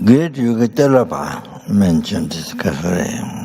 Great Yoga Dalai mentioned this Khadro.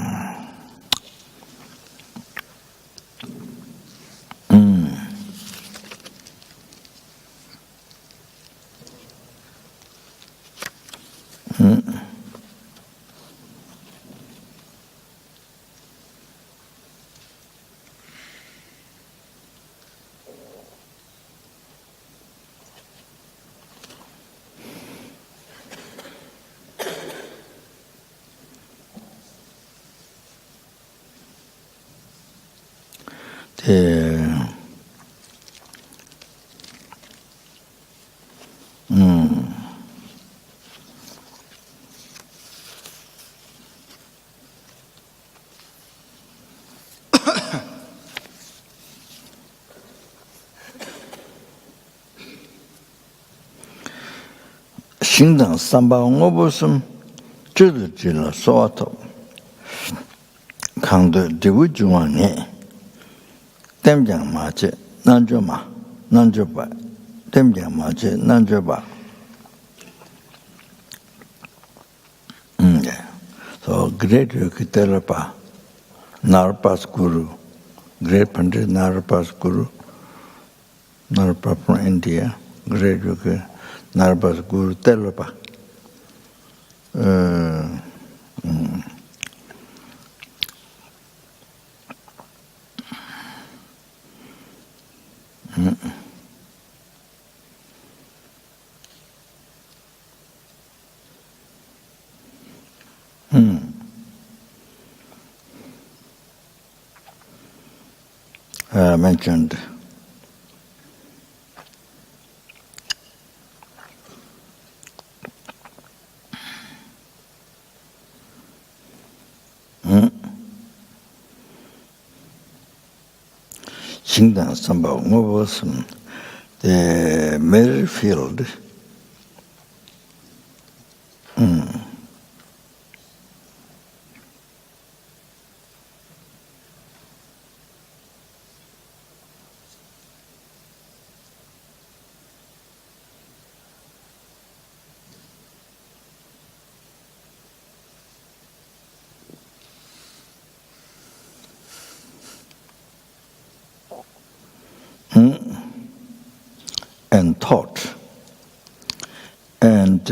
Shingdang Samba Ngobosum, Judjila Soto, Khadro Gyurme, Demjang Mache, Nanjoma, Nanjoba, Demjang Mache, Nanjoba. So great Yokitalapa, Narpas Guru, great Pandit Narpas Guru, Narpa from India, great Yoki. Narpas Guru Telapa. Mentioned. Shingdang Samba Ngobosum, the Merrifield. And taught. And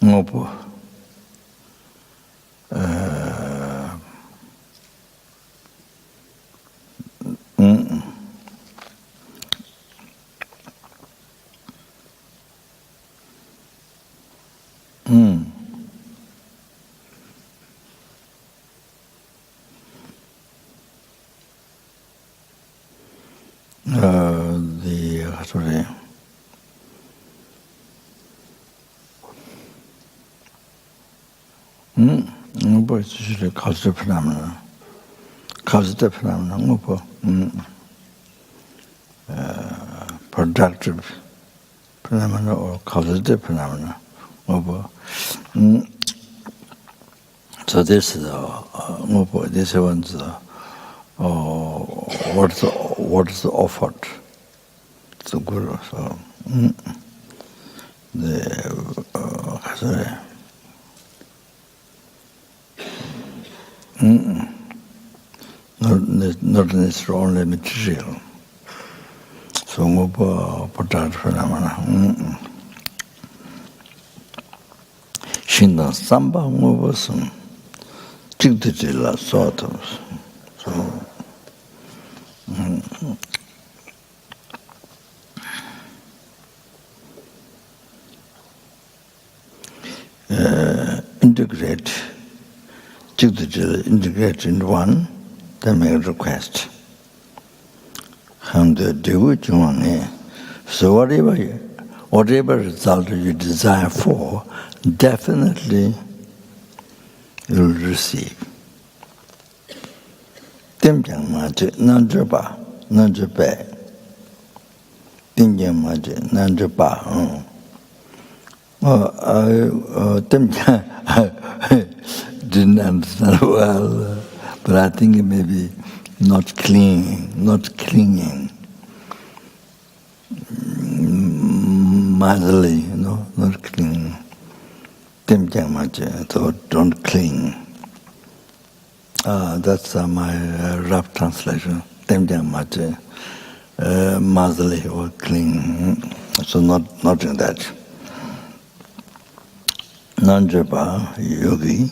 Ngopo. Khadro phenomena. Khadro phenomena. Productive phenomena or Khadro phenomena. So this is this one's what is offered to Guru. So not necessarily only material. So product phenomena. Shingdang Samba Ngobosum, Jigdijila sort of. So integrate, integrate in one, then make a request. And do Gyurme. So whatever result you desire for, definitely you will receive. Demjang Mache, Nanjoba, Nanjape. Tingyam Maje, Nanjapa. I didn't understand well, but I think it may be not clinging. Motherly, not clinging. Tingyam Maje, so don't cling. That's my rough translation. Tingyam Maje. Motherly or cling, so not in that. Nanjapa yogi.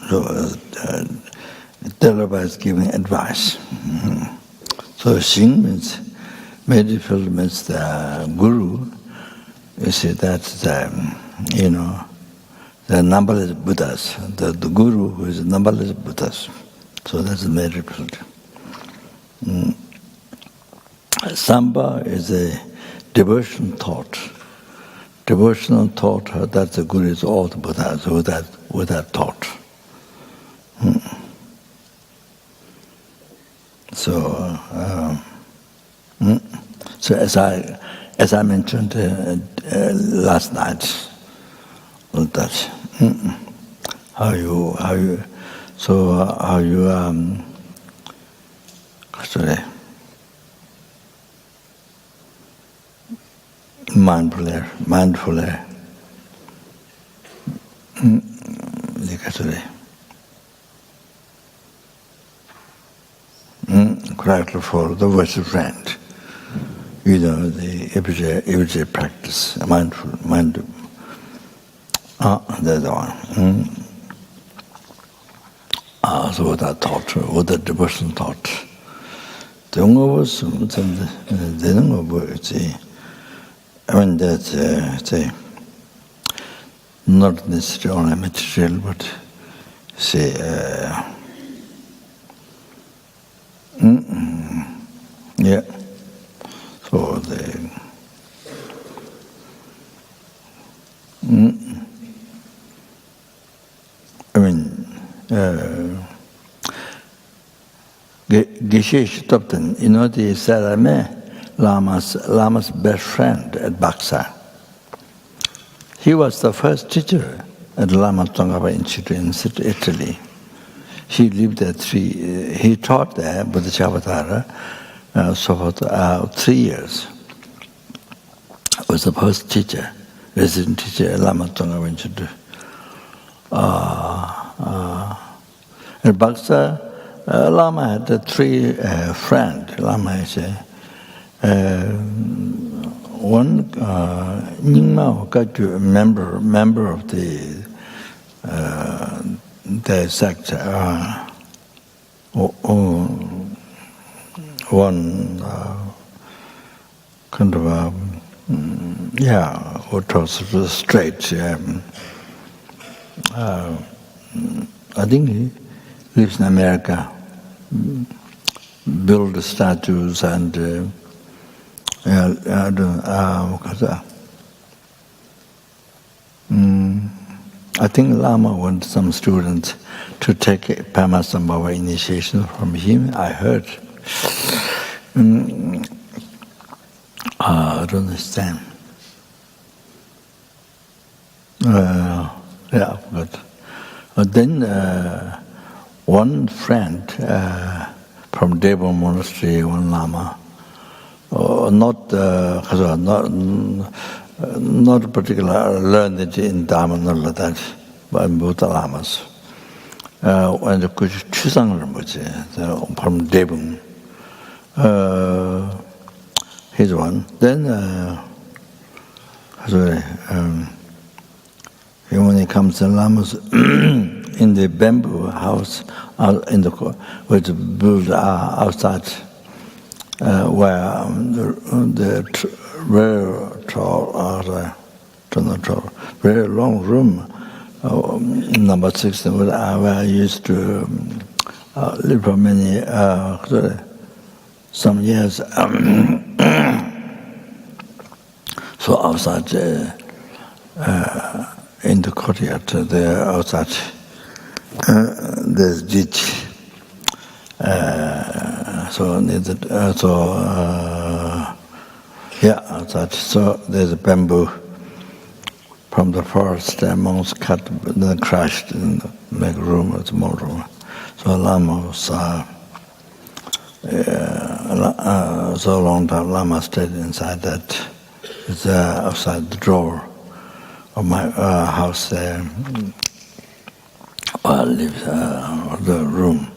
So Dalai is giving advice. So Xing means medical means the guru. You see that's the numberless Buddhas. The guru who is numberless Buddhas. So that's the medical. Samba is a devotional thought. Devotional thought that the Guru is all the Buddhas with that thought. So as I mentioned last night, that how you mindfully, correctly follow the virtual friend. The everyday practice, mindful. That's the one. So with that thought, with that devotional thought, the was that's not necessarily only material, but say, yeah. So Geshe Shtopten, the Sarame, Lama's best friend at Baksa. He was the first teacher at Lama Tsongkhapa Institute in Italy. He lived there he taught there, Bodhisattva, 3 years. Was the first teacher, resident teacher at Lama Tsongkhapa Institute. At Baksa, Lama had 3 friends. Lama is one Nyingma Kagyu member of the sect. One kind of what was straight. I think he lives in America. Build statues and I think Lama wanted some students to take Pamasambhava initiation from him. I heard. I don't understand. But then one friend from Deva Monastery, one Lama, not particular learned in Dharma, not like that, but Buddha Lamas. And from Devon, he's one. Then, when he comes to Lamas in the bamboo house, which is built outside, where the very tall, very long room, number 16, where I used to live for many, some years. So outside, in the courtyard, there outside, there's ditch. So there's a bamboo from the forest. The monks cut, then crushed and make room. It's more room. So Lama was so long time. Lama stayed inside that. It's outside the door of my house there. I live the room.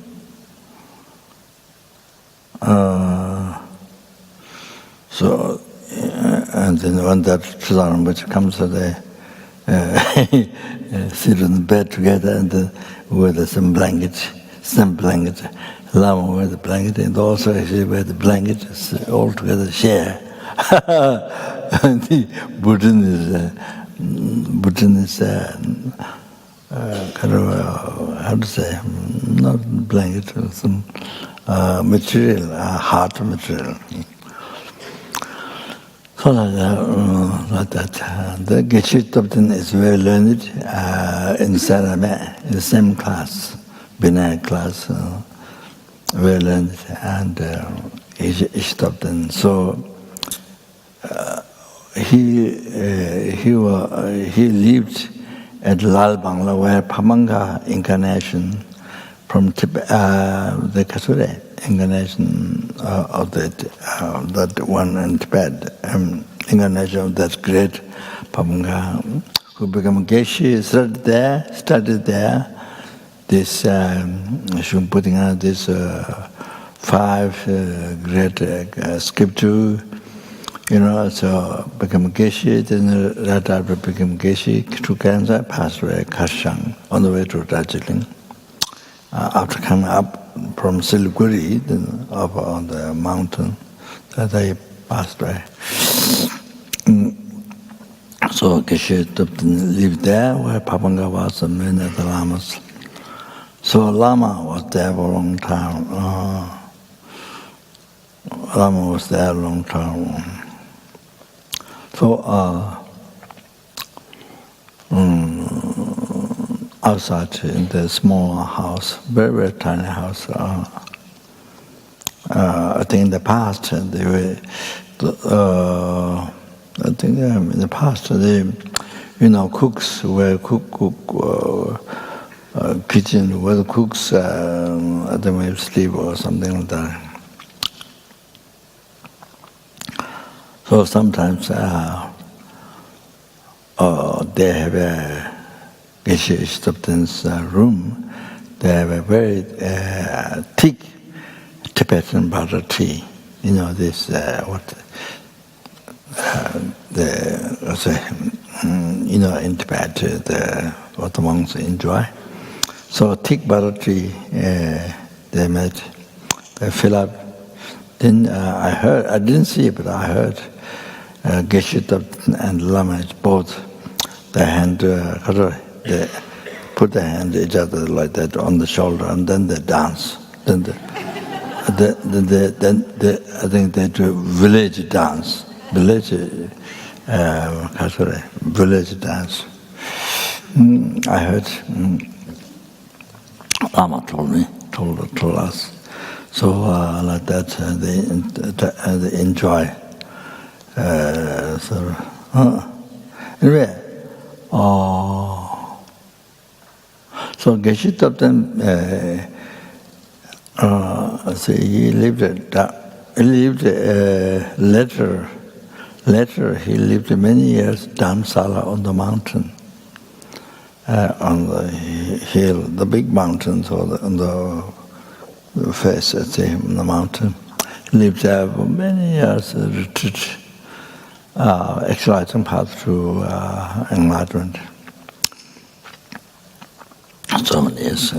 And then when that Rinpoche comes, they sit on the bed together and with some blanket. Lama wear the blanket, and also he wear the blanket. All together share. And the Buddhism is kind of how to say, not blanket, some material, hard material. So like that. The Geshe Topten is very learned in Sarame, in the same class, Binay class, very learned, and Geshe Topten. So he lived at Lal Bangla, where Pamanga incarnation from Tibet, the Kasure incarnation of that one in Tibet, incarnation of that great Pamanga, who became Geshe, started there. This putting out this 5 great scripture. So became Geshe, then right after became Geshe, to cancer, passed away, Kashang, on the way to Darjeeling. After coming up from Siliguri, then up on the mountain, that they passed away. So Geshe lived there, where Papanga was, and many of the Lamas. So Lama was there for a long time. Lama was there a long time. So outside in the small house, very, very tiny house, I think in the past they were, in the past cooks were kitchen where the cooks they may sleep or something like that. So sometimes they have a Geshe Topten's room. They have a very thick Tibetan butter tea. This in Tibet what the monks enjoy. So thick butter tea they made. They fill up. Then I didn't see it, but I heard Geshe Topten and Lama both their hand Khadro. They put their hand each other like that on the shoulder, and then they dance. Then I think they do village dance, village dance. I heard Lama told us. So like that they enjoy. Anyway. So Geshe Topten, he lived later he lived many years Dharamsala on the mountain, on the hill, the big mountains, or on the face, on the mountain. He lived there for many years, retreat, exciting path to enlightenment. So many years.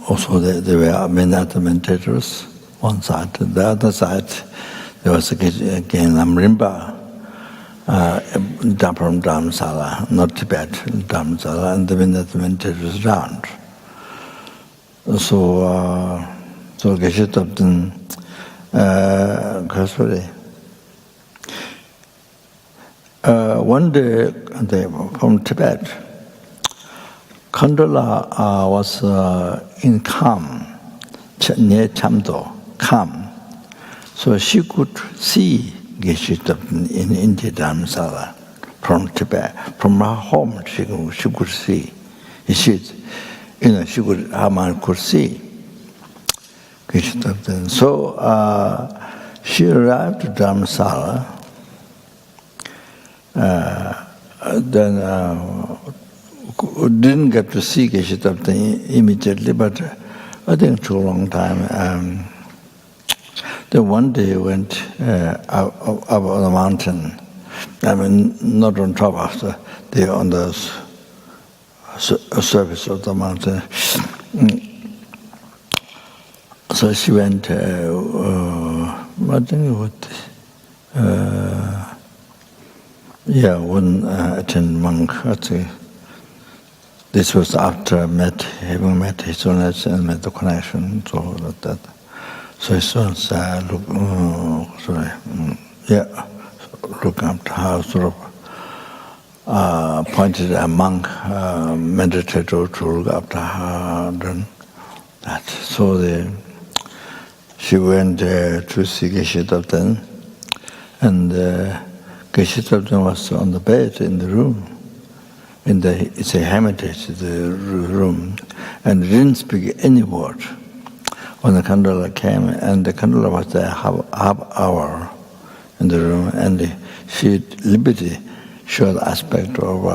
Also, there were many other meditators. One side, the other side, there was again Rinpoche, from Dharamsala, not Tibet, Dharamsala, and the many other meditators around. So Geshe Topten, one day from Tibet, Khandala was in calm. near Chamdo, calm. So she could see Geshe Topten in India Dharamsala from Tibet. From her home, she could see. She could, her mind could see Geshe Topten. So she arrived to Dharamsala. Then didn't get to see Geshe Topten immediately, but I think it took a long time. Then one day went up on the mountain. I mean, not on top of on the surface of the mountain. So she went. I think one attendant monk. This was after having met His Holiness and met the connection. So that. So His Holiness look up how sort of pointed a monk meditator to look after her. Done that. So she went to see Geshe Topten, and Geshe Topten was on the bed in the room. It's a hermitage, the room, and didn't speak any word. When the controller came, and the controller was there half hour in the room, and she liberty showed aspect of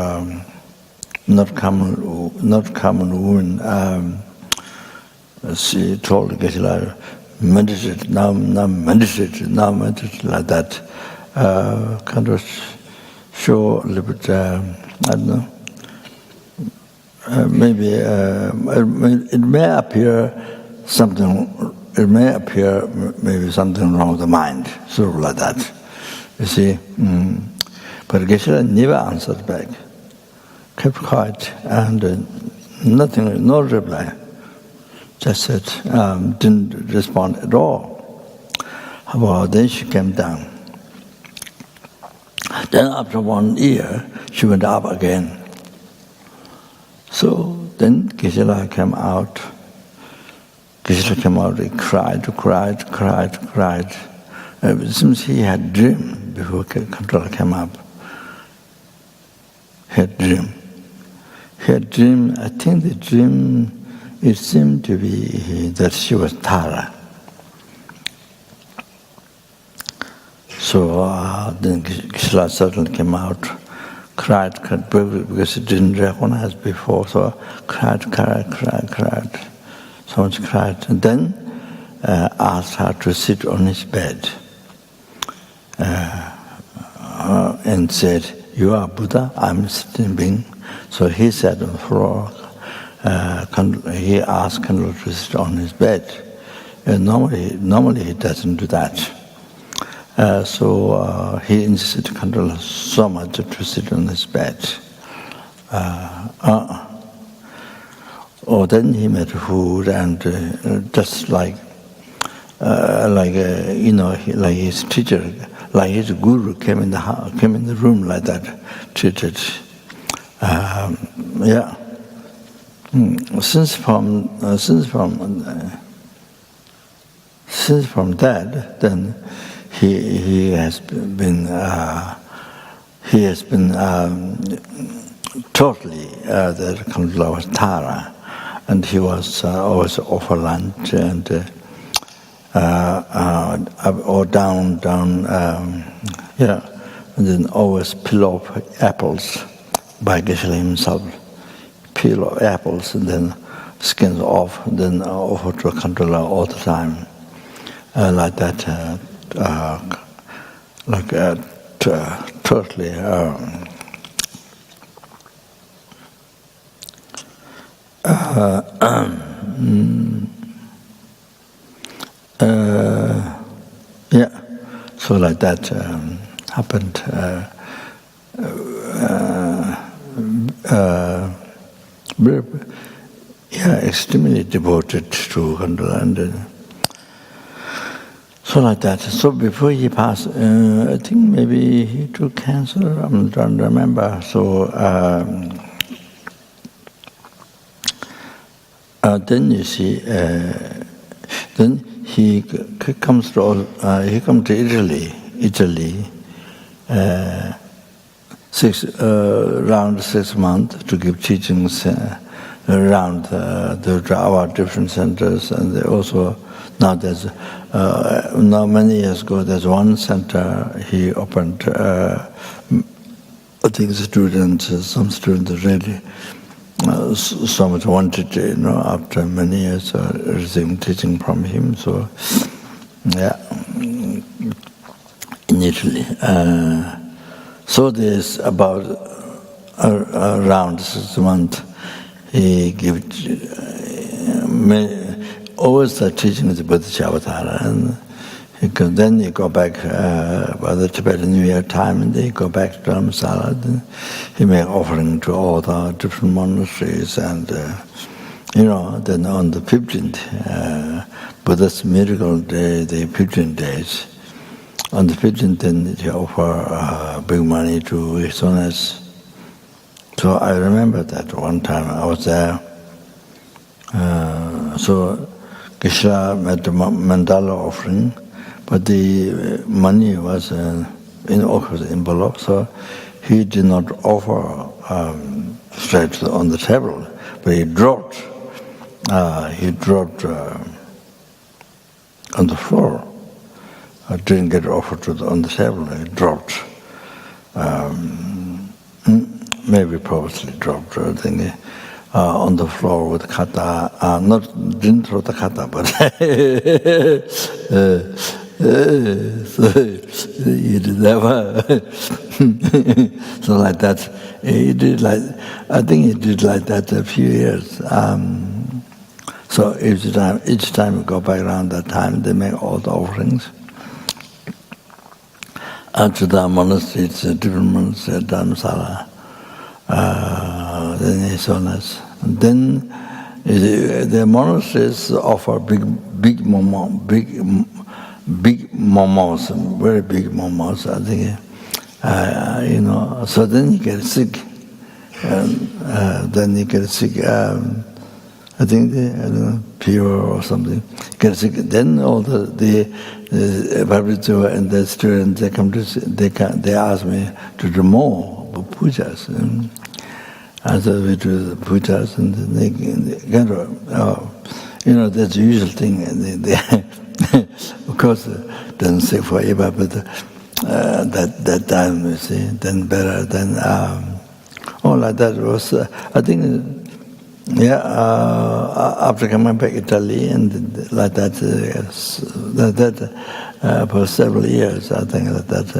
not common wound. She told Geshe, meditate now, meditate like that. Kind of show a little bit. I don't know. Maybe it may appear something. It may appear maybe something wrong with the mind, sort of like that. You see, but Geshe never answered back. Kept quiet and nothing, no reply. Just said, didn't respond at all. Well, then she came down. Then after 1 year, she went up again. So then Geshe came out. Geshe came out, he cried. It seems he had dream before controller came up. He had dream. I think the dream, it seemed to be that she was Tara. So then Geshe suddenly came out, cried because he didn't recognize before, so cried. So much cried, and then asked her to sit on his bed and said, "You are Buddha, I'm sitting being." So he sat on the floor. He asked Khadro to sit on his bed. Normally he doesn't do that. So he insisted Khadro so much to sit on his bed. Then he made food, and just like his teacher, like his guru came in the room like that, treated. Since from that, then he has been totally the controller was Tara, and he was always offer lunch and or down, and then always peel off apples by Geshe himself. Peel off apples and then skins off, and then offer to a controller all the time, like that, totally. So like that happened. Extremely devoted to Khadro, and so like that. So before he passed, I think maybe he took cancer. I'm trying to remember. So then you see, Then he comes to Italy, around 6 months to give teachings around our different centers, and they also now many years ago there's one center he opened. I think some students really so much wanted to, after many years receiving teaching from him. So, yeah, in Italy. So there's about around 6 months he gave always the teaching of the Buddhist avatar, and then you go back by the Tibetan New Year time, and then you go back to Dharamsala, and he make offering to all the different monasteries, and then on the 15th Buddha's miracle day, the 15 days, on the 15th then he offer big money to His Holiness. So I remember that one time I was there. So Geshe made the mandala offering, but the money was in envelope, so he did not offer straight on the table, but he dropped on the floor. I didn't get offered on the table, he dropped. Maybe purposely dropped, I think, on the floor with kata. Didn't throw the kata, but so he did that. So like that, he did like. I think he did like that a few years. So each time we go back around that time, they make all the offerings. To the monasteries, different monasteries, Dharamsala. Then His Holiness. Then the monasteries offer big momos, very big momos. I think, So then you get sick, I think fever or something. Get sick. Then all the Bhagavad and the students they ask me to do more pujas. And so we do the pujas, and they kind of, that's the usual thing. They of course, doesn't say forever, but that time, you see, then better than like that was. I think, after coming back to Italy and like that, for several years, I think that.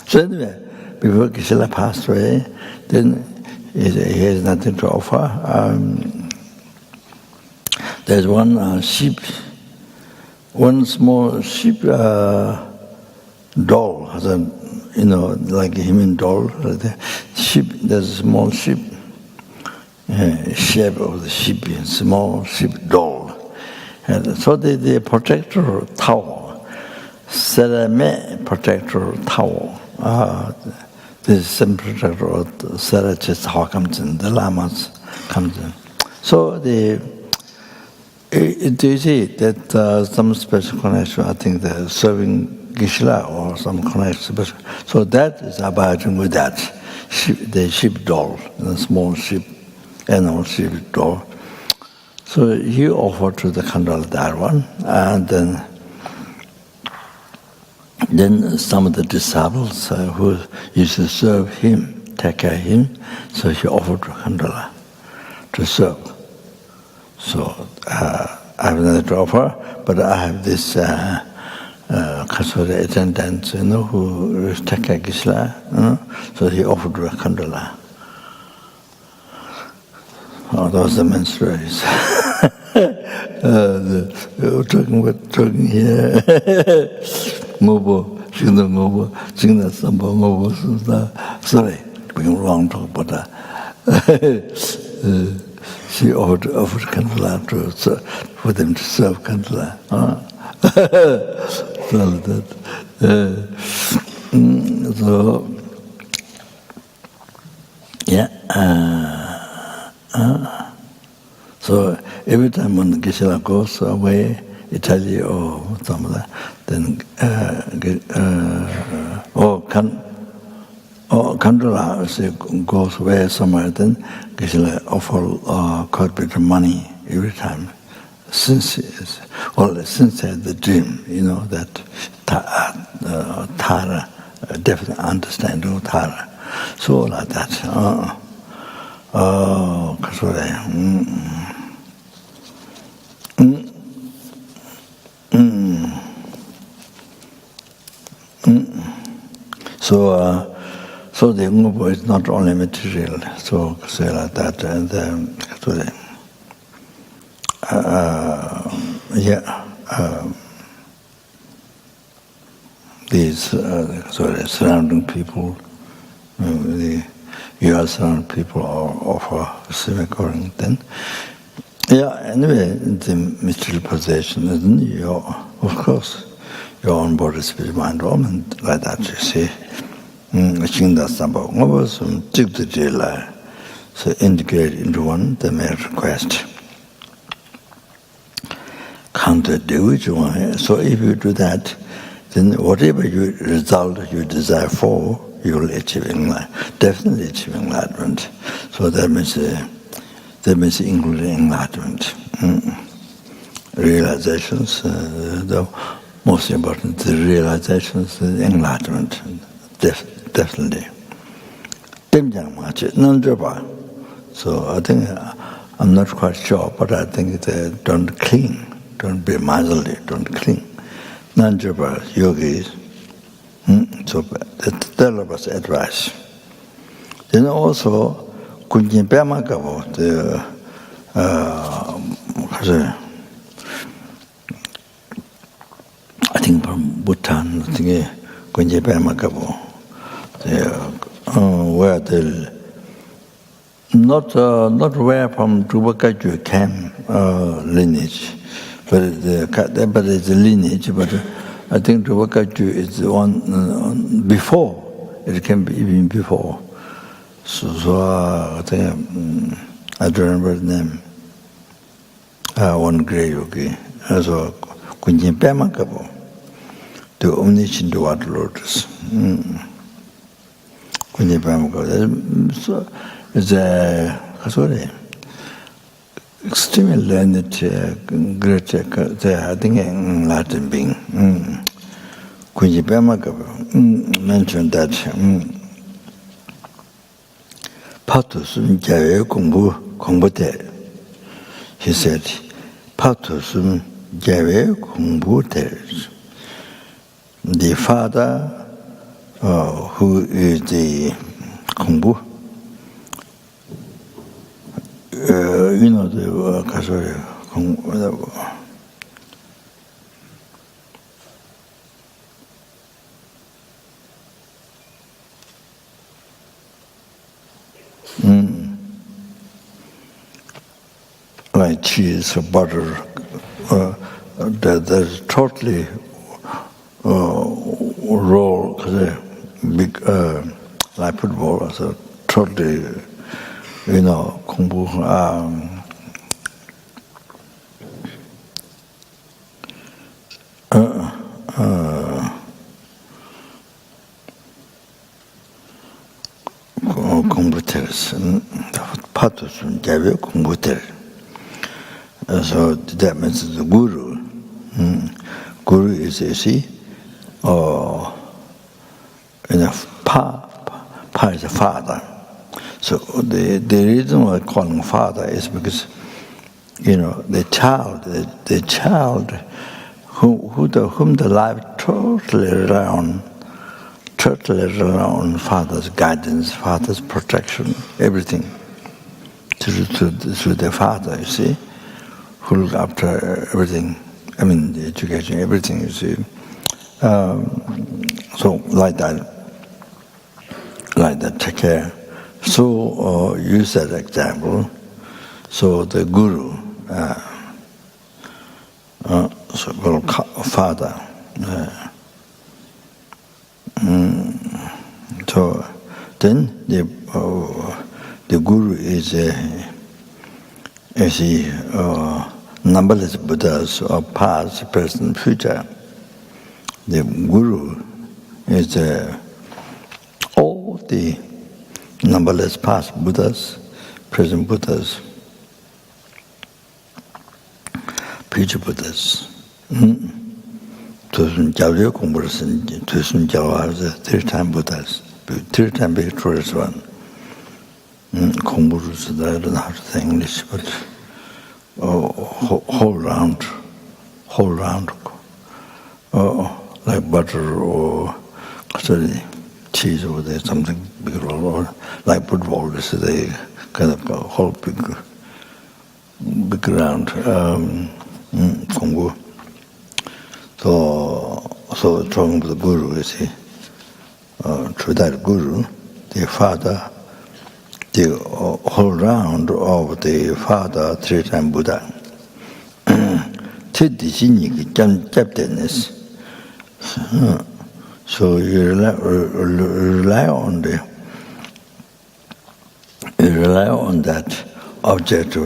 So anyway, before Geshe passed away, then he has nothing to offer. There's one sheep, one small sheep doll, like a human doll. Sheep, there's a small sheep, shape of the sheep, small sheep doll. And so the protector towel, ceramic protector towel. The same protector of Gyaltsen comes in, the Lamas comes in. So do you see that some special connection? I think the serving Geshe or some connection. So that is abiding with that the sheep doll, the small sheep, animal sheep doll. So he offered to the Khandala that one, and then some of the disciples who used to serve him, take care of him, so he offered to Khandala to serve. So I have nothing to offer, but I have this custodial attendant, who take care of Geshe, so he offered to Khandala. Oh, those are the main stories. Talking here. Ngobo, Shingda Ngobo, Shingda Sambo Ngobo, sorry, became wrong talk about that. She offered Khandala for them to serve Khandala. So, so every time when Geshe goes away, Italy or something like that. Then Kandala goes away somewhere, then gets offer quite a bit of money every time. Since he had the dream, that Tara, definitely understanding Tara. So like that. So the Ngubo is not only material, so say like that, and these surrounding people, you are surrounding people of civic ordering. Then, anyway, the material possession, of course, your own body, spirit, mind, woman, like that, you see. So integrate into one, the mere request. So if you do that, then whatever result you desire for, you will achieve definitely achieve enlightenment. So that means including enlightenment. Realizations, the most important, the realizations, the enlightenment, definitely. So I think, I'm not quite sure, but I think don't cling. Don't be miserly, don't cling. Nanjapa yogis, so tell us advice. Then also, Kunjin Pema Gabo, I think from Bhutan, I think Kunjin Pema Gabo, where not where from Dragpa Gyaltsen lineage. But it's a lineage, but I think Dragpa Gyaltsen is the one before. It can be even before. So I think, I don't remember the name. One great yogi. So, Kunjin Pema Gabo, the omniscient water lotus. Kunjin Pema Gabo. So, it's extremely learned, great, I think, enlightened being. Kunjin Pema Gabo mentioned that Patusum Jave Kumbu. He said, Patusum Jave Kumbu. The father who is the Kumbu, the Kasori, like cheese or butter, there's totally roll, big like football, so totally, Kumbu. So that means the guru. Guru is, you see, Pa is a father. So the reason why I call him father is because, the child whom the life totally rely on father's guidance, father's protection, everything. Through the father, you see, who look after everything. I mean, the education, everything, you see. So like that, take care. So use that example. So the guru, so called father. So then the guru is numberless Buddhas of past, present, future. The Guru is all the numberless past Buddhas, present Buddhas, future Buddhas. Gyaltsen 공부를 쓴 Gyaltsen three-time Buddhas, three-time victorious one. 공부를 쓰다 I don't know how to say English, but whole round, like butter or cheese or there, something big or like football, so they kind of a whole big round 공부. So talking to the Guru, you see, to that Guru, the father, the whole round of the father, three-time Buddha. So you rely on that object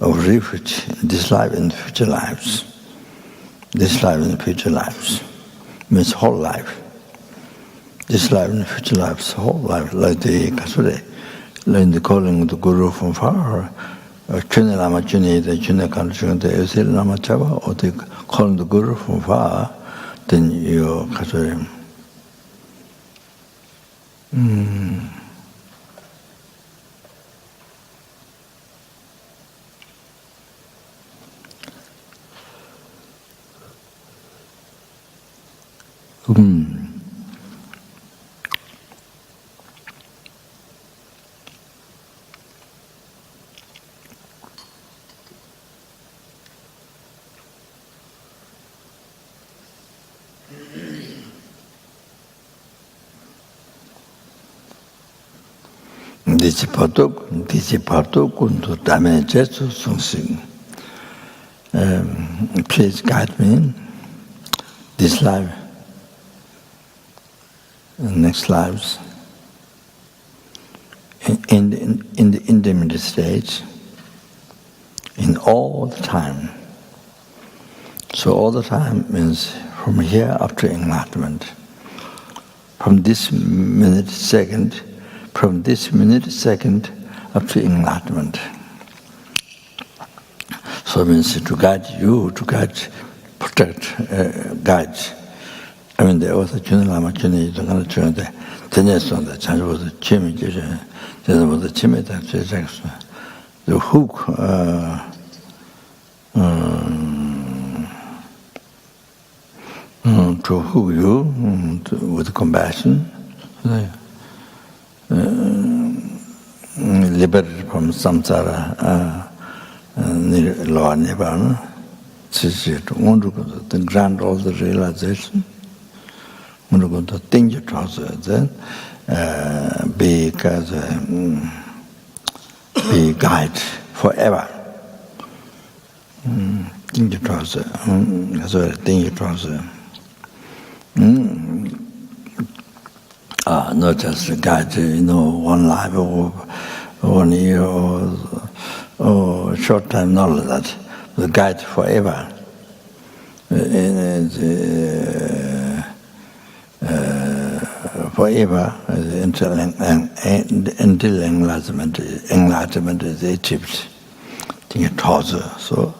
of refuge in this life and future lives. This life and future lives means whole life. This life and future lives, whole life, like the Kasure, like the calling the Guru from far, Gyurme Lama Gyurme, the Gyurme Khadro, the LZR Lama Chaba, or the calling the Guru from far, then you Kasure. Please guide me this life and next lives in the intermediate stage, in all the time. So all the time means from here up to enlightenment. From this minute, second up to enlightenment. So it means to guide you, to guide, protect, guide. I mean, there was a Gyurme Lama Gyurme, the kind of Gyurme, the next one, the change was the Gyurme, there was the Gyurme, the hook, to hook you with compassion, liberated from samsara, law nibbana, to grant all the realization, to think your trousers, then be guide forever. Think your trousers, think your trousers. Not just a guide, one life or 1 year or short time, not like that. The guide forever. Forever until enlightenment is achieved. So,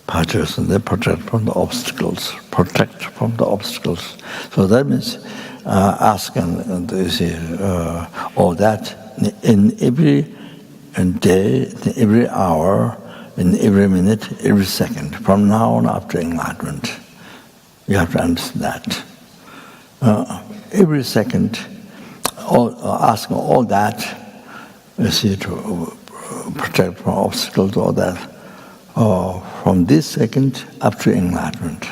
they protect from the obstacles. So that means asking all that in every day, in every hour, in every minute, every second, from now on up to enlightenment. You have to understand that. Every second, asking all that, to protect from obstacles, all that, from this second up to enlightenment.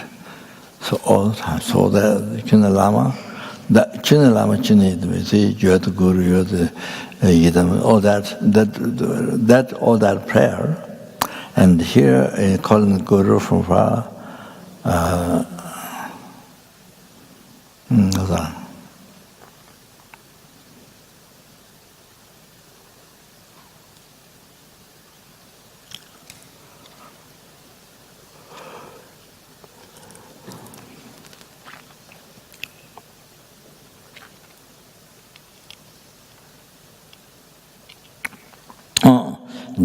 So all the time. So that Gyurme Lama, you're the Guru, you're the Yidam, all that prayer, and here calling the Guru from far.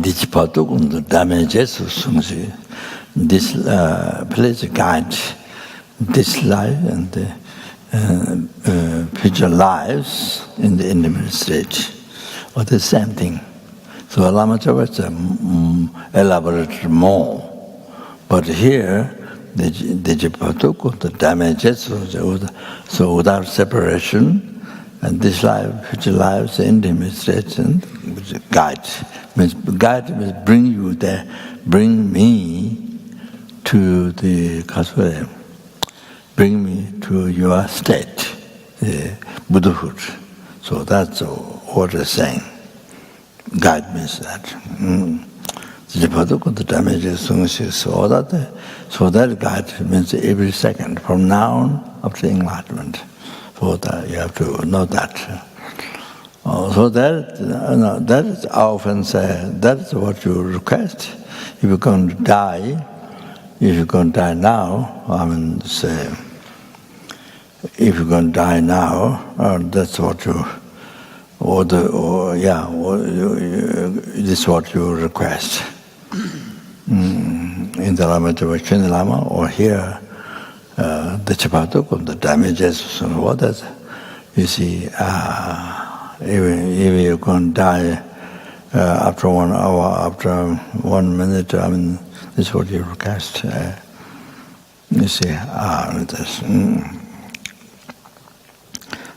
Dichipatuk the damages sungsi. This please guide this life and the future lives in the intimate stage, or the same thing. So Lama was elaborated more, but here the Dichipatuk the damages so without separation. And this life, future lives, intimate stage, and guide means bring you there, bring me to the Kasvara, bring me to your state, Buddhahood. So that's what it's saying. Guide means that. The damages so that guide means every second from now on up to enlightenment. So that you have to know that. So that is I often say, that's what you request. If you're going to die, now, I mean, say, if you're going to die now, that's what you, this is what you request. In the Lama, or here, the Chipatuk, the damages, and what is, you see, if you can die after 1 hour, after 1 minute, I mean, this is what you request. You see, this.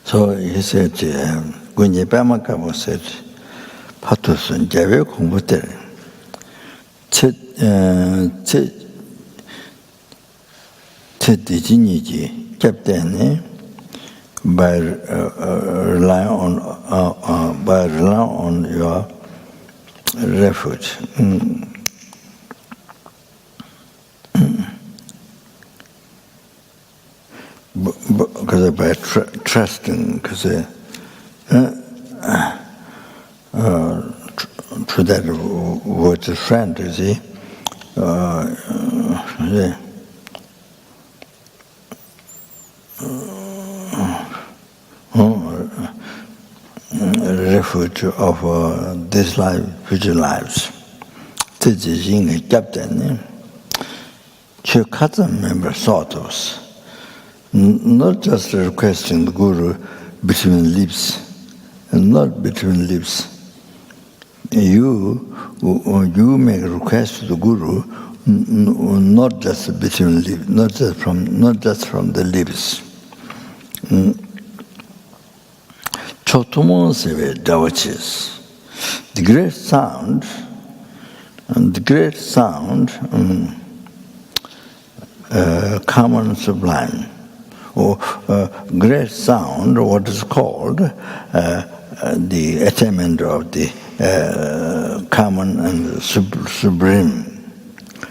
So he said, Gunje Pamakabu said, Patusun Javi Kumbuter, Dijiniji kept by relying on your refuge. Because by trusting, because to that word is friend, you see. Refuge of this life, future lives. This is in a captain. Chukata member thoughts, not just requesting the Guru between lips, and not between lips. You make a request to the Guru, not just between lips, not just from the lips. Chotumon seve davaches. The great sound, common sublime, or great sound, what is called the attainment of the common and supreme.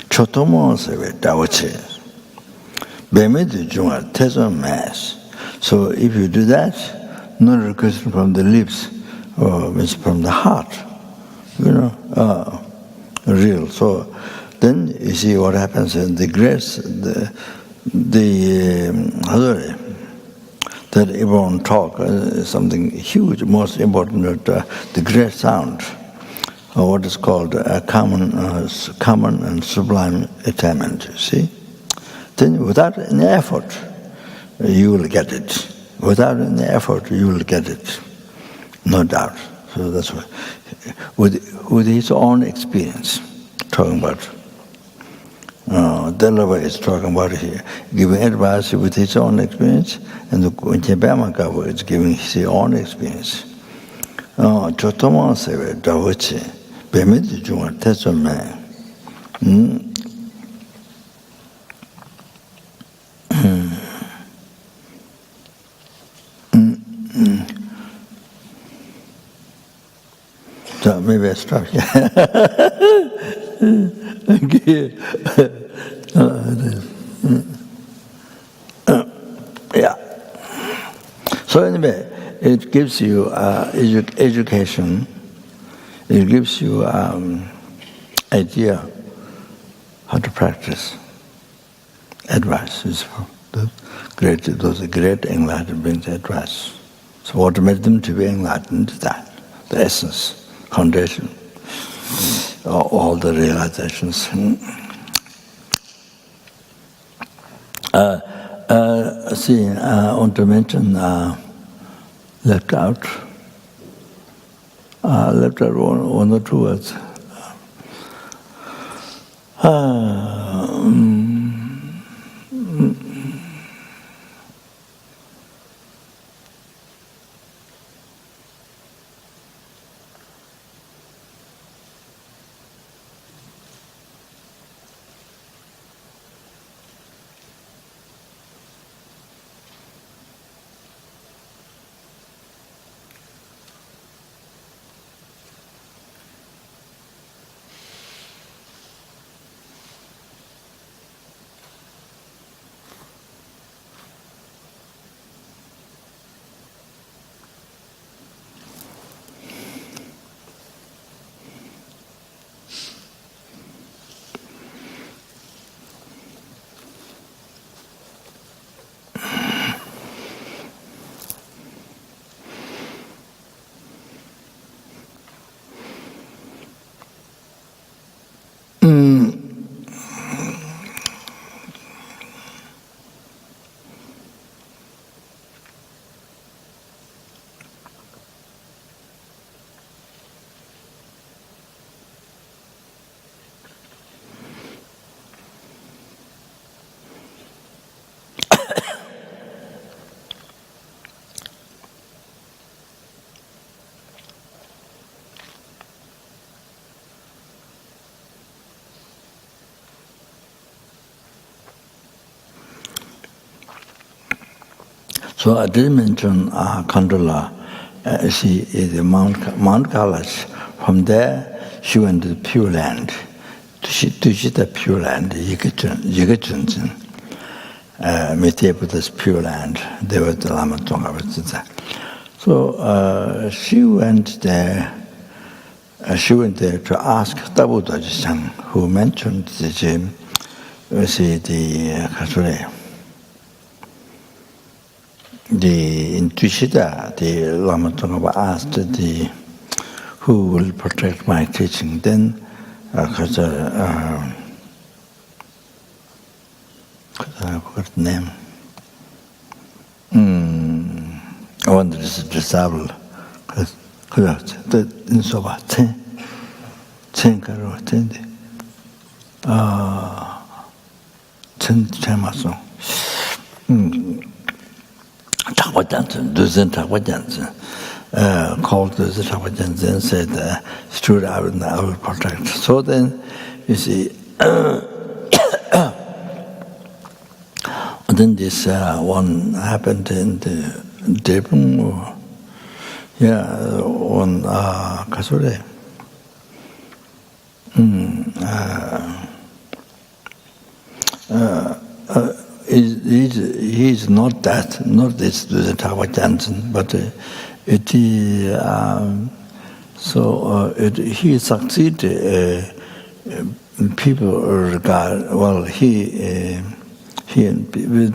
Chotomon seve davaches. Bemedi junga teson mass. So if you do that, not request from the lips, means from the heart, real. So then you see what happens in the grace, that everyone talk is something huge, most important, the great sound, what is called a common and sublime attainment, you see. Then without any effort, you will get it. Without any effort, you will get it, no doubt. So that's what, with his own experience, talking about. Dalai is talking about here, giving advice with his own experience, and the Kunchebamakawa is giving his own experience. Chotomon seve davache, bemedi junga tesome. So maybe I stop here. Yeah. So anyway, it gives you education. It gives you idea how to practice. Advice is for those great enlightened beings. Advice. So what made them to be enlightened? That the essence, foundation. all the realizations. I want to mention left out one or two words. So I did mention Kandala. She is a Mount Kailash. From there, she went to the Pure Land. To the Pure Land, Yigachunzen. Metebuddha's Pure Land. They were the Lama Tonga. So she went there. She went there to ask Tagphu Dorje Chang, who mentioned the Khadro. In Tushita, the Lama Tonga asked who will protect my teaching. Then, I forgot the name. I wonder if it's disabled. In Soba, Chen Karo, Chen Chemaso. Dragpa Gyaltsen, called Dragpa Gyaltsen and said, stood out and I will protect. So then, you see, then this one happened in the Depung, on Kasure. He's not this Dragpa Gyaltsen, but he succeeded. People regard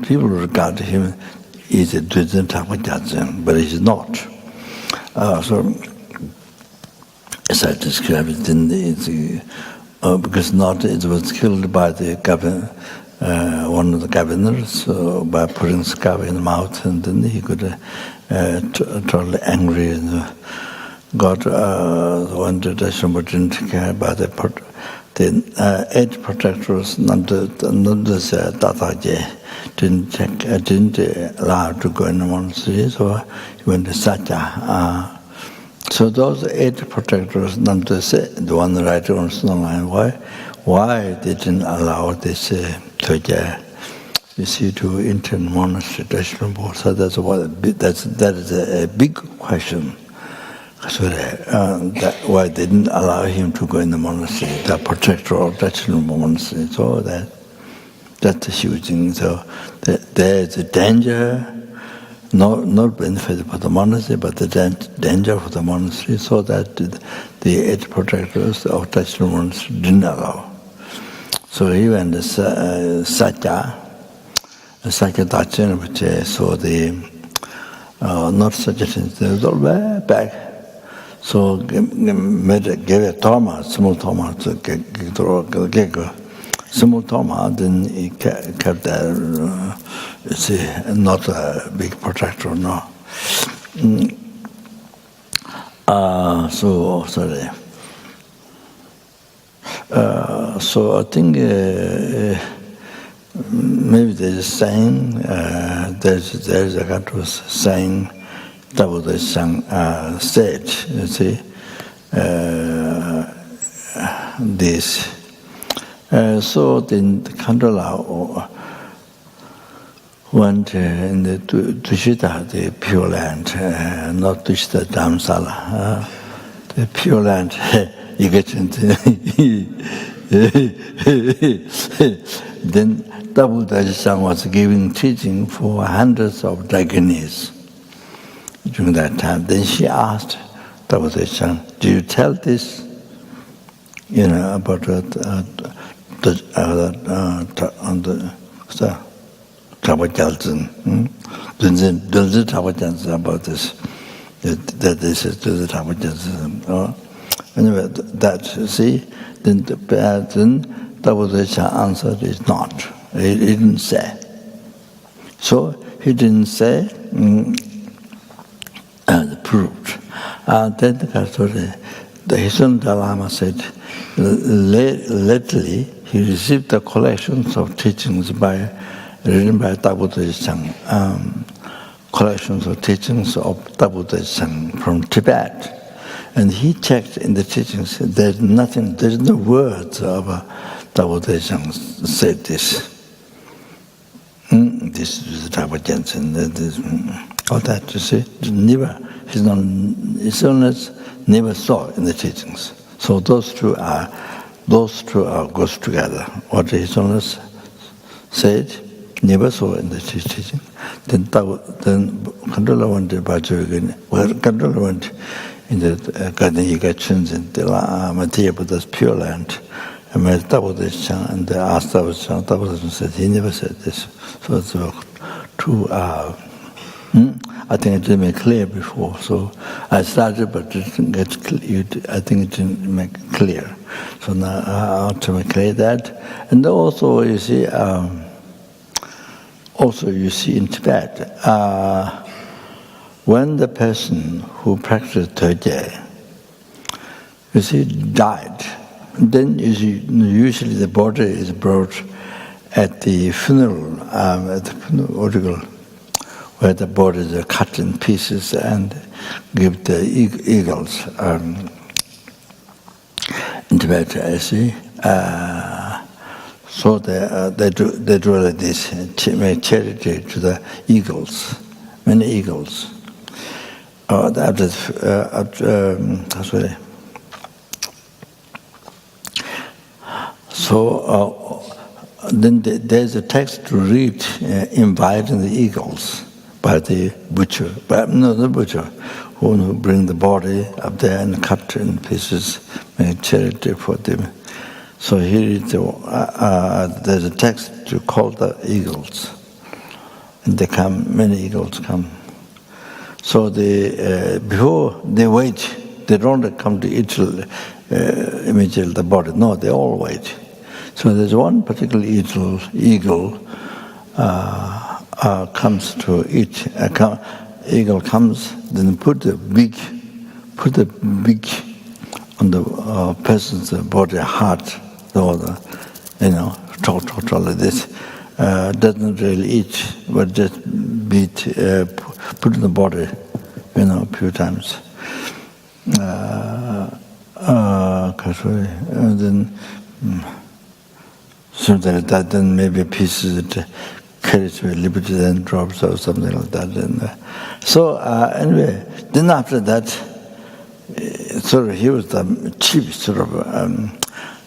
people regard him as a Dragpa Gyaltsen, but he's not. So as I described it in because it was killed by the governor. One of the governors, by putting scab in the mouth, and then he got totally angry and got one tradition, but didn't care about the 8 protectors. Not the didn't allow to go in the monastery, so he went to Satya. So those 8 protectors, not the one writer on Snowline, why they didn't allow this Dhogyal, you see, to enter monastery traditional board? So that is a big question. So why they didn't allow him to go in the monastery, the protector of traditional monastery? So that's a huge thing. So there is a danger, not benefit for the monastery, but the danger for the monastery. So that the 8 protectors of traditional monastery didn't allow. So he went to Satya Dachin, which saw the not such a thing, they was all way back. So gave a Toma, small Toma to get small Toma, then he kept that, you see, not a big protractor, no. So, sorry. So I think maybe there's a saying, there's a Khadro saying, Tagphu Dorje Chang said, you see, this. So then the Khadro went in the Tushita, the Pure Land, not Tushita Dhamsala, the Pure Land. You get into then Tagphu Dorje Chang was giving teaching for hundreds of Dragonis during that time. Then she asked Tagphu Dorje Chang, "Do you tell this, about Dragpa Gyaltsen? Dragpa Gyaltsen about this? That this is the Dragpa Gyaltsen." Anyway, that, see, then Tagphu Dorje Chang answered is not. He didn't say. So he didn't say, proved. Then his own Dalai Lama said, lately he received the collections of teachings written by Tagphu Dorje Chang, collections of teachings of Tagphu Dorje Chang from Tibet. And he checked in the teachings, there's no words of Tagphu Dorje Chang said this. This is Dragpa Gyaltsen, all that, you see. Never, His Holiness never saw in the teachings. So those two goes together. What His Holiness said, never saw in the teaching. Then Khadro went to Bajor, Khadro went in the Garden Yigachins in the Lama, Buddha's Pure Land, and met Tagphu Dorje Chang, and they asked Tagphu Dorje Chang. Tagphu Dorje Chang said he never said this. So it's two. I think it didn't make clear before. So I started, but it didn't get clear. I think it didn't make clear. So now I want to make clear that. And also, you see, in Tibet, when the person who practiced Dhogyal, you see, died, then usually the body is brought at the funeral, article, where the bodies are cut in pieces and give the eagles. In Tibet, I see. So they do like this, make charity to the eagles, many eagles. So then there's a text to read inviting the eagles by the butcher, the butcher who bring the body up there and cut in pieces, make charity for them. So here there's a text to call the eagles, and they come. Many eagles come. So before they wait, they don't come to eat immediately the body. No, they all wait. So there's one particular eagle comes to eat. Eagle comes, then put the beak on the person's body, heart, or talk like this. Doesn't really eat, but just put in the body, a few times. And then something like that. Then maybe pieces that carry to a liberty, then drops or something like that. And so anyway, then after that, he was the chief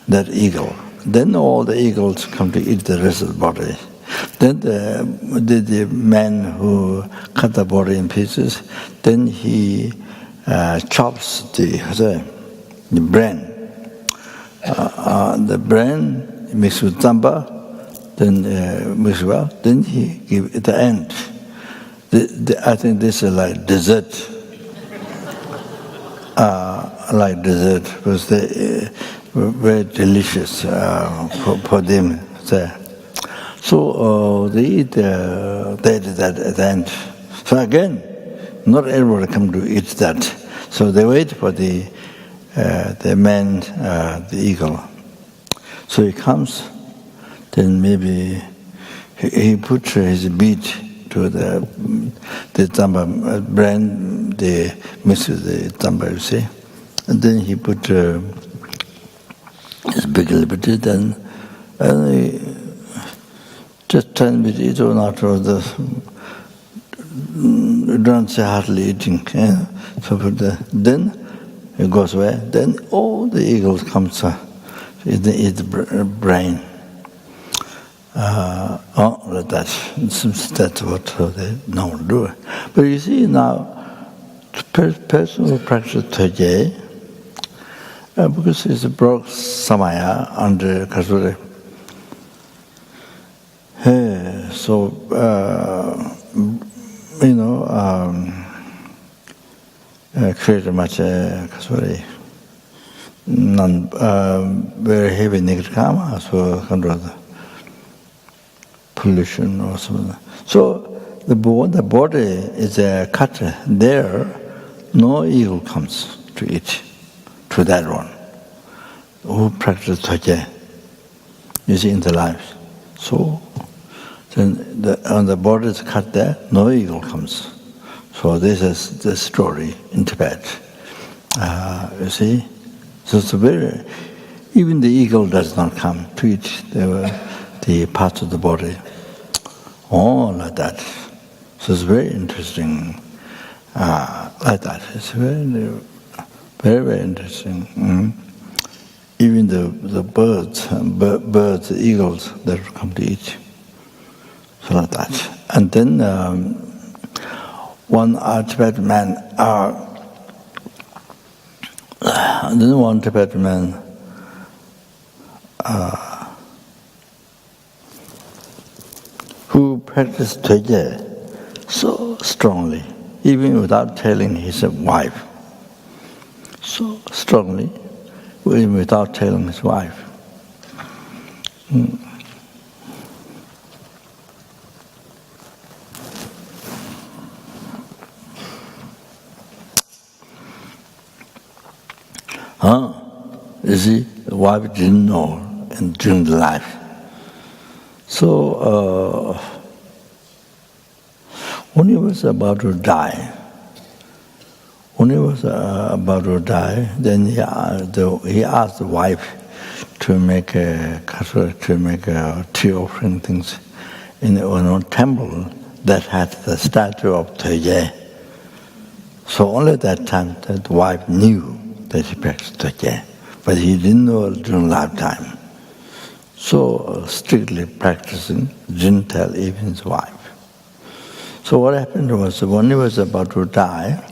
that eagle. Then all the eagles come to eat the rest of the body. Then the man who cut the body in pieces, then he chops the brain. The brain mixed with tsamba, then mixed well. Then he give at the end. I think this is like dessert. like dessert, because they were very delicious for them there. So they eat that at the end. So again, not everybody come to eat that. So they wait for the man, the eagle. So he comes, then maybe he puts his bead to the tamba brand, they mix with the tamba, you see. And then he put his big liberty, then and he just 10 minutes eat or not, or the don't say hardly eating. Yeah? So then it goes away. Then all the eagles comes eat the brain. Like that. That's what they normally do. But you see now, person who practices Dorje, because it's a broke samaya under Khadro. So create much Khadro, very heavy negative karma, so Khadro. Pollution or something. So the body is cut there, no eagle comes to eat to that one. Who practice Dorje, you see, in the life. So then on the body is cut there, no eagle comes. So this is the story in Tibet. You see, so it's very. Even the eagle does not come to eat the parts of the body. Oh, like that. So it's very interesting. Like that. It's very, very, very interesting. Even the birds, the eagles that come to eat. So like that. And then one Tibetan man, who practiced Dorje so strongly, even without telling his wife. So strongly, even without telling his wife. You see, the wife didn't know during the life. So when he was about to die, then he asked the wife to make a tea offering things in a temple that had the statue of Dorje. So only that time that the wife knew that he practiced Dorje, but he didn't know during lifetime. So strictly practicing, didn't tell even his wife. So what happened was, when he was about to die,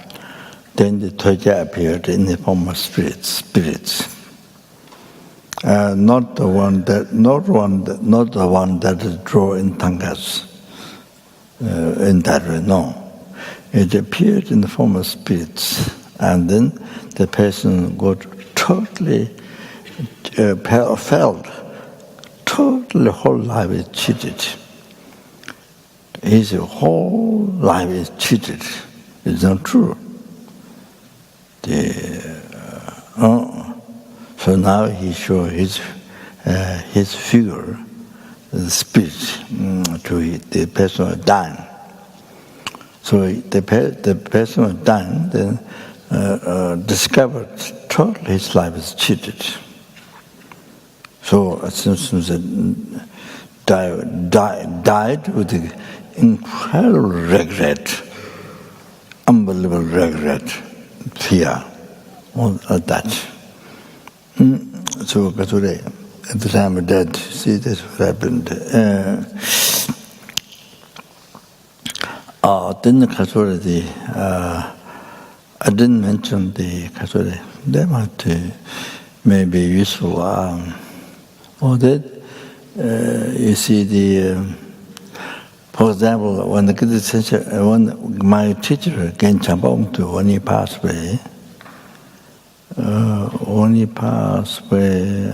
then the Dorje appeared in the form of spirits. Not the one that is drawn in tangas. In that way, no. It appeared in the form of spirits, and then the person got totally felt. Totally whole life is cheated. His whole life is cheated. It's not true. So now he shows his figure, the spirit, to the person who died. So the person who died then discovered totally his life is cheated. So as soon as it died with incredible regret, unbelievable regret, fear, all of that. So today, at the time of death, see, that's what happened. Then the Khadro, I didn't mention the Khadro. They might may be useful. Or that you see for example, when my teacher Gen Chambong, when he passed away, when he passed away,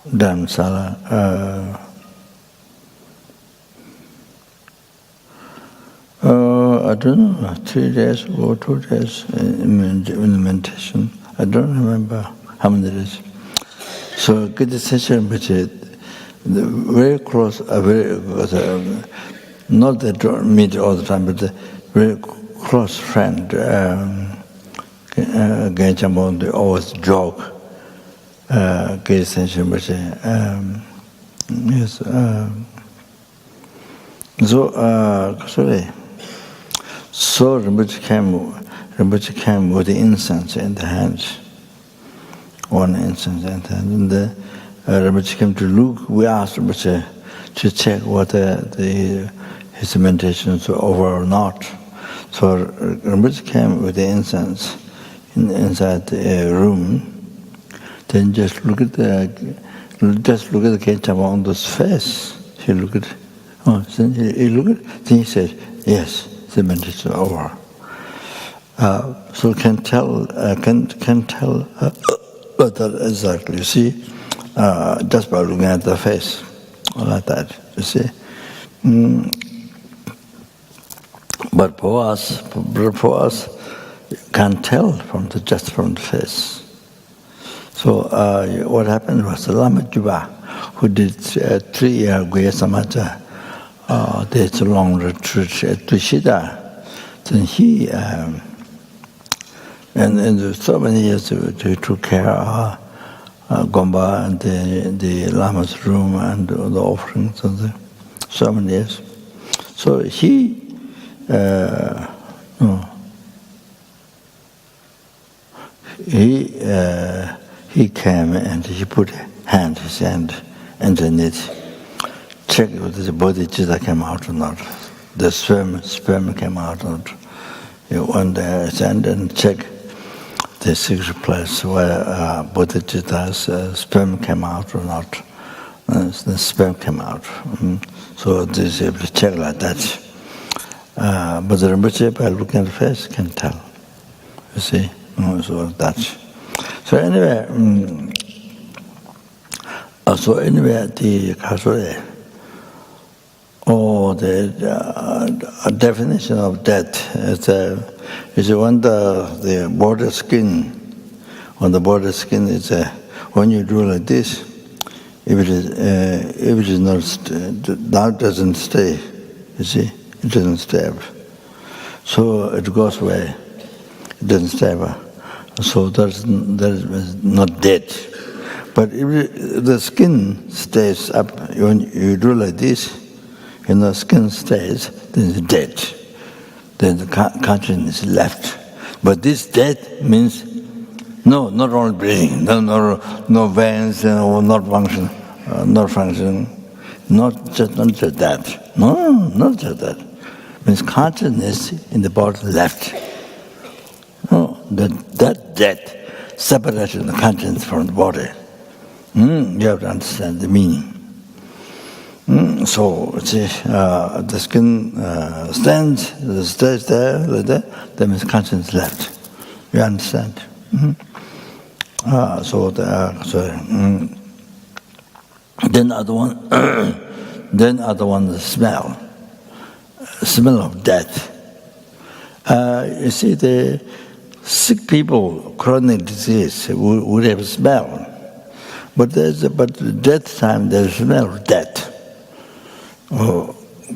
Dharamsala, I don't know, 3 days or 2 days in meditation. I don't remember how many days. So good session, but very close, not that meet all the time, but a very close friend. They always joke. Good session, but yes. So Rinpoche came with the incense in the hands. One instance, and then Rinpoche came to look. We asked Rinpoche to check whether his meditations were over or not. So Rinpoche came with the incense inside the room. Then just look at the Khenchapa on his face. He looked at, then he said, yes, the meditation is over. So can tell what that exactly. You see, just by looking at the face, like that. You see. But for us, you can't tell just from the face. So what happened was the Lama Juba, who did 3-year Guya Samaja, did a long retreat at Tushita. Then he, and so many years he took care of Gomba and the Lama's room and the offerings and so many years. So he came and he put his hand underneath, check whether the bodhicitta came out or not, the sperm came out or not. He went there and checked the secret place where bodhicitta's sperm came out or not. The sperm came out. So this able to check like that. But the Rinpoche, by looking at the face, can tell. You see? So that's. So anyway, the Khadro, the definition of death is when the border skin, is when you do like this, if it is not, that doesn't stay. You see, it doesn't stay. So it goes away. It doesn't stay. So that is not dead. But if the skin stays up, when you do like this, and the skin stays, then it's dead. Then the consciousness is left. But this dead means no, not only breathing, no veins, not functioning, not just that. No, not just that. It means consciousness in the body left. No, that death separation the consciousness from the body. You have to understand the meaning. So the skin stays there like that. That means consciousness left. You understand? Then other one, the smell of death. You see, the sick people, chronic disease, would have a smell. But death time, there's a smell of death.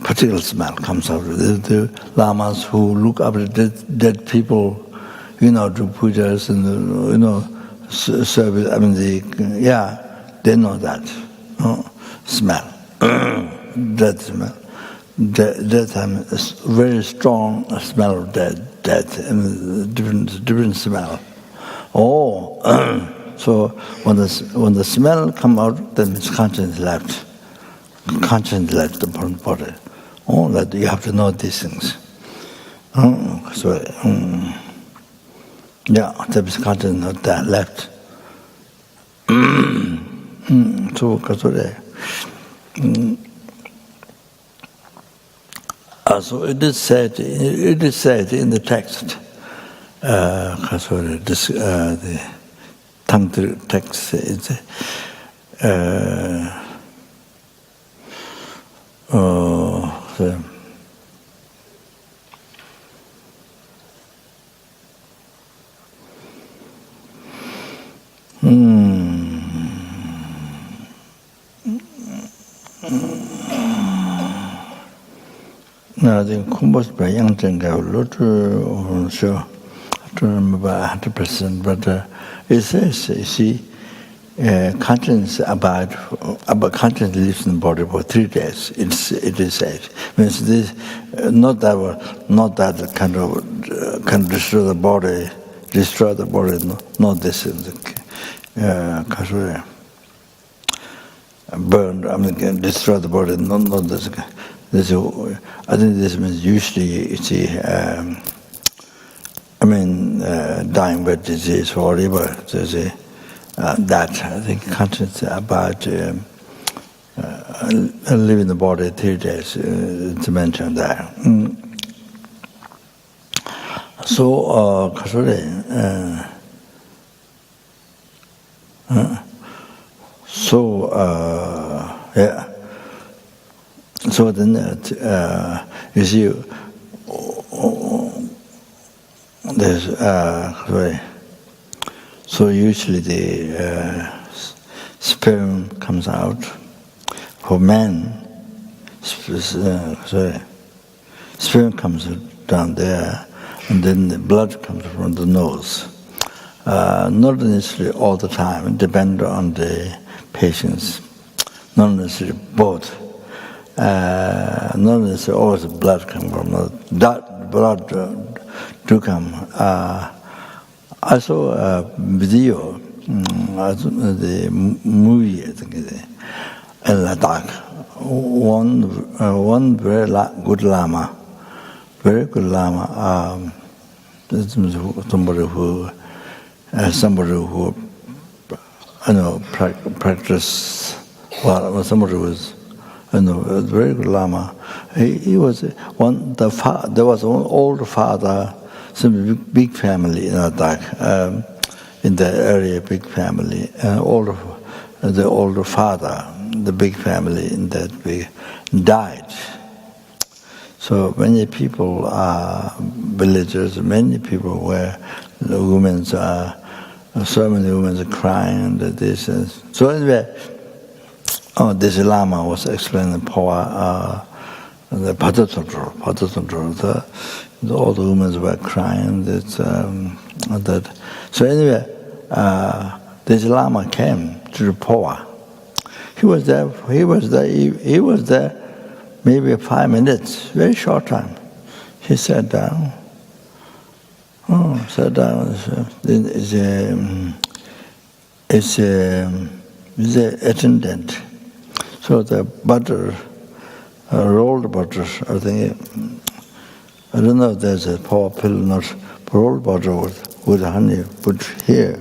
Particular smell comes out. The lamas who look up at dead people, do pujas and service. I mean, they know that smell, death smell. Death time is very strong smell of death, and different smell. So when the smell come out, then it's conscience left. Conscience left the body. That you have to know these things. There is conscience not that left. So So it is said in the text, the tongue text is the composed by Yang Zhengao Lotu, sure, I don't remember 100%, but it says, you see, conscience conscience lives in the body for 3 days. It is said. Means this, not that kind of can destroy the body, not this. Burn. I mean, can destroy the body, not this. I think this means usually, you see, dying with disease or whatever. That I think conscience about living the body 3 days to mention there. So yeah. So then you see, there's so usually the sperm comes out. For men, sperm comes down there, and then the blood comes from the nose. Not necessarily all the time, it depends on the patients. Not necessarily both. Not necessarily always blood comes from that blood do come. I saw a video, the movie, I think, in Ladakh. One very good Lama, somebody who practiced. Well, somebody who was a very good Lama. He was there was one old father. Some big family in Ladakh, in the area, big family. The older father, the big family in that big, died. So many people villagers, many people were, the women so many women are crying and this. So anyway, this Lama was explaining power, the Padasundra, all the women were crying. That. So anyway, this Lama came to the Poa. He was there. He was there. Maybe 5 minutes, very short time. He sat down. It's an attendant. So the butter, rolled butter, I think. I don't know if there's a power pill or not. Rolled butter with honey put here.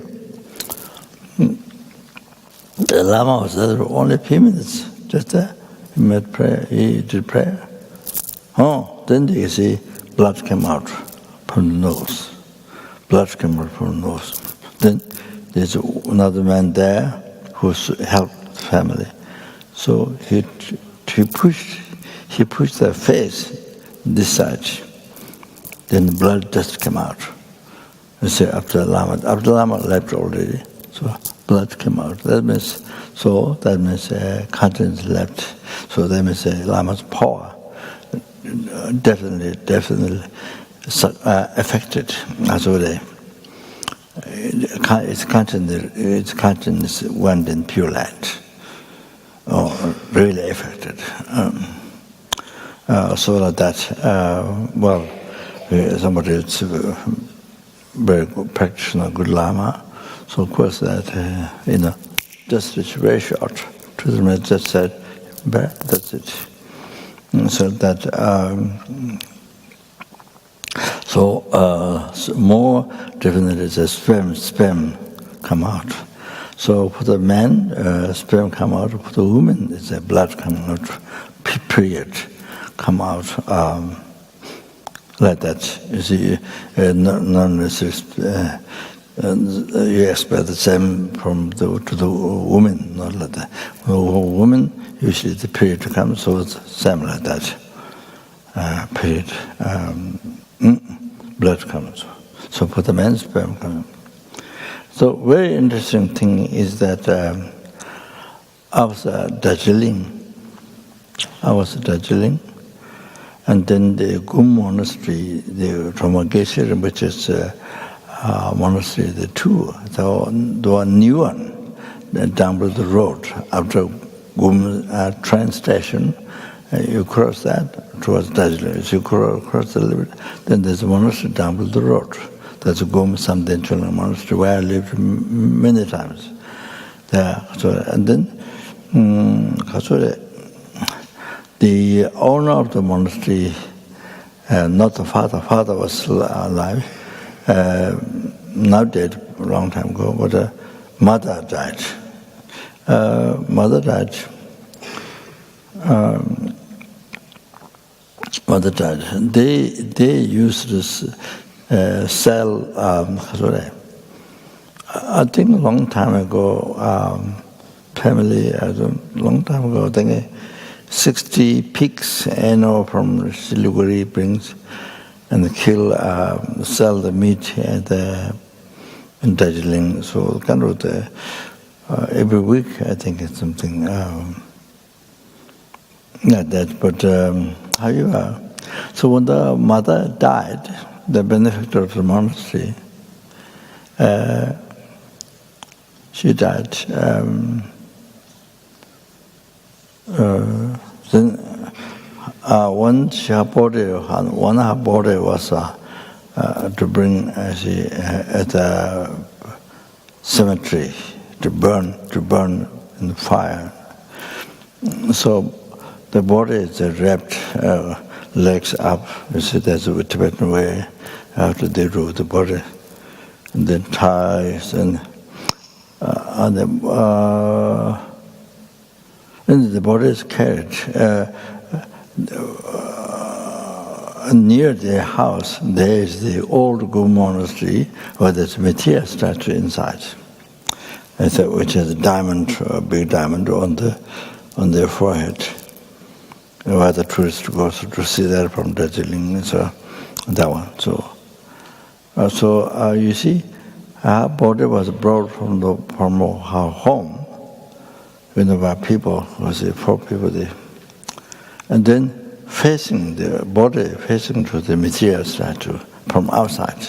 The Lama was there for only a few minutes, just there. He made prayer. He did prayer. Then you see blood came out from the nose. Blood came out from the nose. Then there's another man there who helped the family. So he pushed their face this side. Then the blood just came out. You see, after the Lama left already, so blood came out. That means conscience left. So that means Lama's power definitely affected. That's what its conscience went in Pure Land. Really affected. So like that. Somebody is very good practitioner, good Lama. So of course that just it's very short. Just said, that's it. So that more definitely the sperm come out. So for the men, sperm come out. For the women, it's a blood coming out. Period come out. like that. You see, you expect the same to the woman, not like that. Woman, usually the period comes, so it's same like that. Period. Blood comes. So for the man's sperm comes. So very interesting thing is that I was Darjeeling, and then the Gyurme monastery, the Geshe Rinpoche's monastery, the two, the one new one, down by the road after Gyurme train station. You cross that towards Darjeeling. As you cross the river, then there's a monastery down by the road. That's a Gyurme Samden Cholang monastery where I lived many times. There, and then the owner of the monastery, not the father was still alive, now dead a long time ago, but mother died. Mother died. They used to sell, I think a long time ago, family, long time ago, I think 60 pigs, from Siliguri brings, and sell the meat in Darjeeling. So kind of every week, I think it's something like that. But how you are? So when the mother died, the benefactor of the monastery, she died. Then one half body was to bring at the cemetery to burn in the fire. So the body is wrapped, legs up. You see, that's the Tibetan way. After they roll the body, and then ties and the body is carried near the house. There is the old Gyurme monastery where there's a Mithya statue inside, which has a diamond, a big diamond on their forehead. Where the tourists go to see that from Darjeeling, so that one. So you see, her body was brought from her home. By people, was it 4 people there, and then the body facing to the Mithya statue from outside.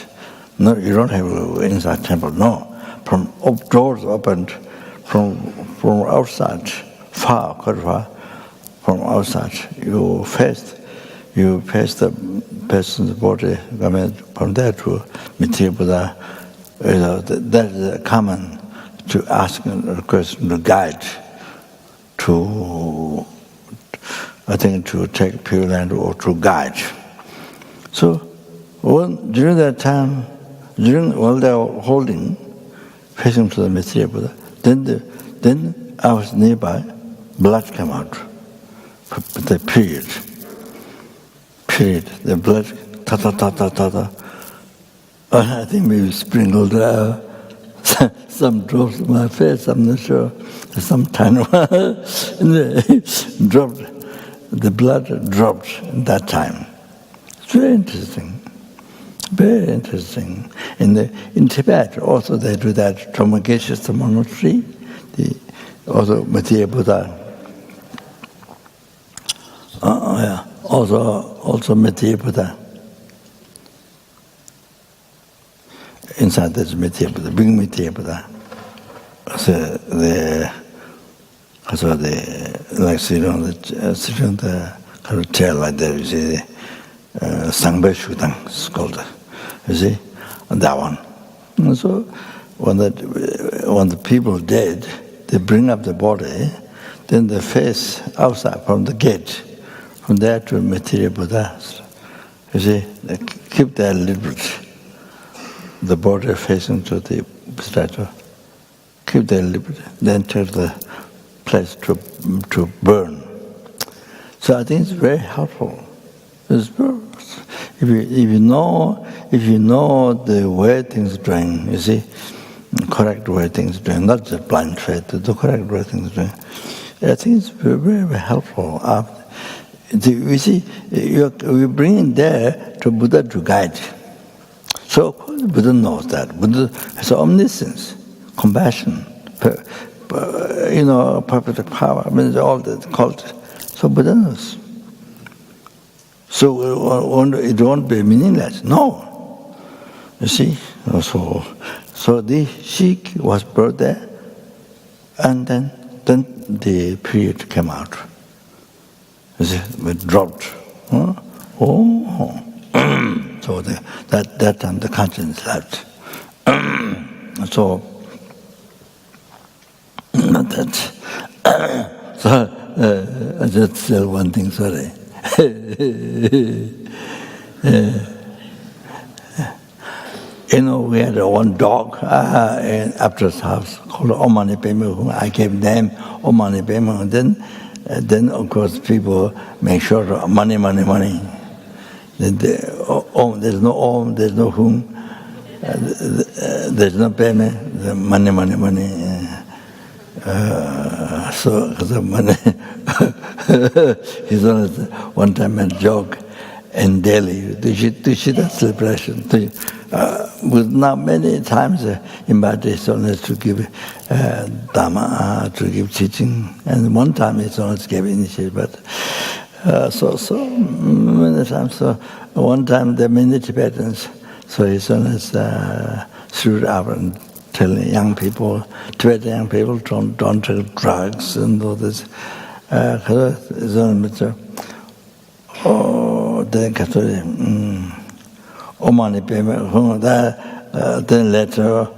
No, you don't have to go inside temple. No, from doors opened from outside, quite far. From outside, you face the person's body. I mean, from there to Mithya Buddha. That is common to ask a question to guide. To take Pure Land or to guide. So during that time, while they were holding, facing to the Mithya Buddha, then I was nearby, blood came out. The period, the blood, ta. I think maybe sprinkled some drops on my face, I'm not sure. Some tiny one dropped. The blood dropped at that time. It's very interesting. Very interesting. In Tibet, also they do that. Geshe monastery, also Mithya Buddha. Also Mithya Buddha. Inside there's Mithya Buddha, big Mithya Buddha. So they like sitting on the kind of chair like that. You see, Sangbe Shutang is called. You see, and that one. And so when the people dead, they bring up the body, then they face outside from the gate, from there to Mithya Buddha. You see, they keep their liberty. The body facing to the statue. Keep their liberty. Then take the place to burn. So I think it's very helpful. You you know the way things are doing, you see, correct way things are doing, not just blind faith, the correct way things are doing. I think it's very, very helpful. You see, we bring in there to Buddha to guide. So of course Buddha knows that. Buddha has omniscience, compassion, perfect power. I mean, all that called. So Buddha knows. So it won't be meaningless. No. You see? So the Sikh was brought there, and then the period came out. You see, it dropped. Huh? Oh. So that time the conscience left. So I just tell one thing, sorry. We had one dog in Abdra's house called Omani Pemu. I gave name Omani Pemu. And then of course people make sure money. There's no Om, there's no Hum, there's no payment, money. So because of money, he's always one time a joke in Delhi. To see that celebration. With now many times invited Holiness to give Dhamma, to give teaching, and one time he always gave initiative. But so many times. So one time there are many Tibetans. So he always stood up and telling young people, Tibetan young people, don't take drugs and all this. Then Omani payment, then later,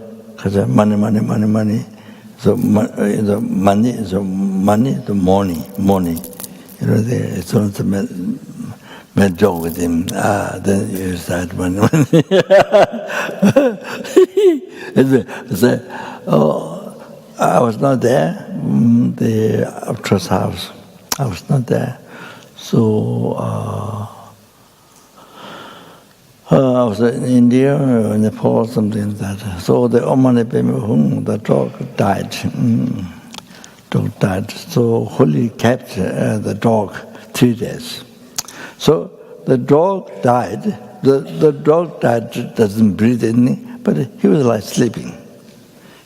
money. So the money is money, the money. It's always made joke with him. Then you start money. I was not there. The Abtra's house, I was not there. So I was in India, Nepal, something like that. So the Omani Pemu, the dog died. Dog died. So Holy kept the dog 3 days. So the dog died. The dog died, doesn't breathe in, but he was like sleeping.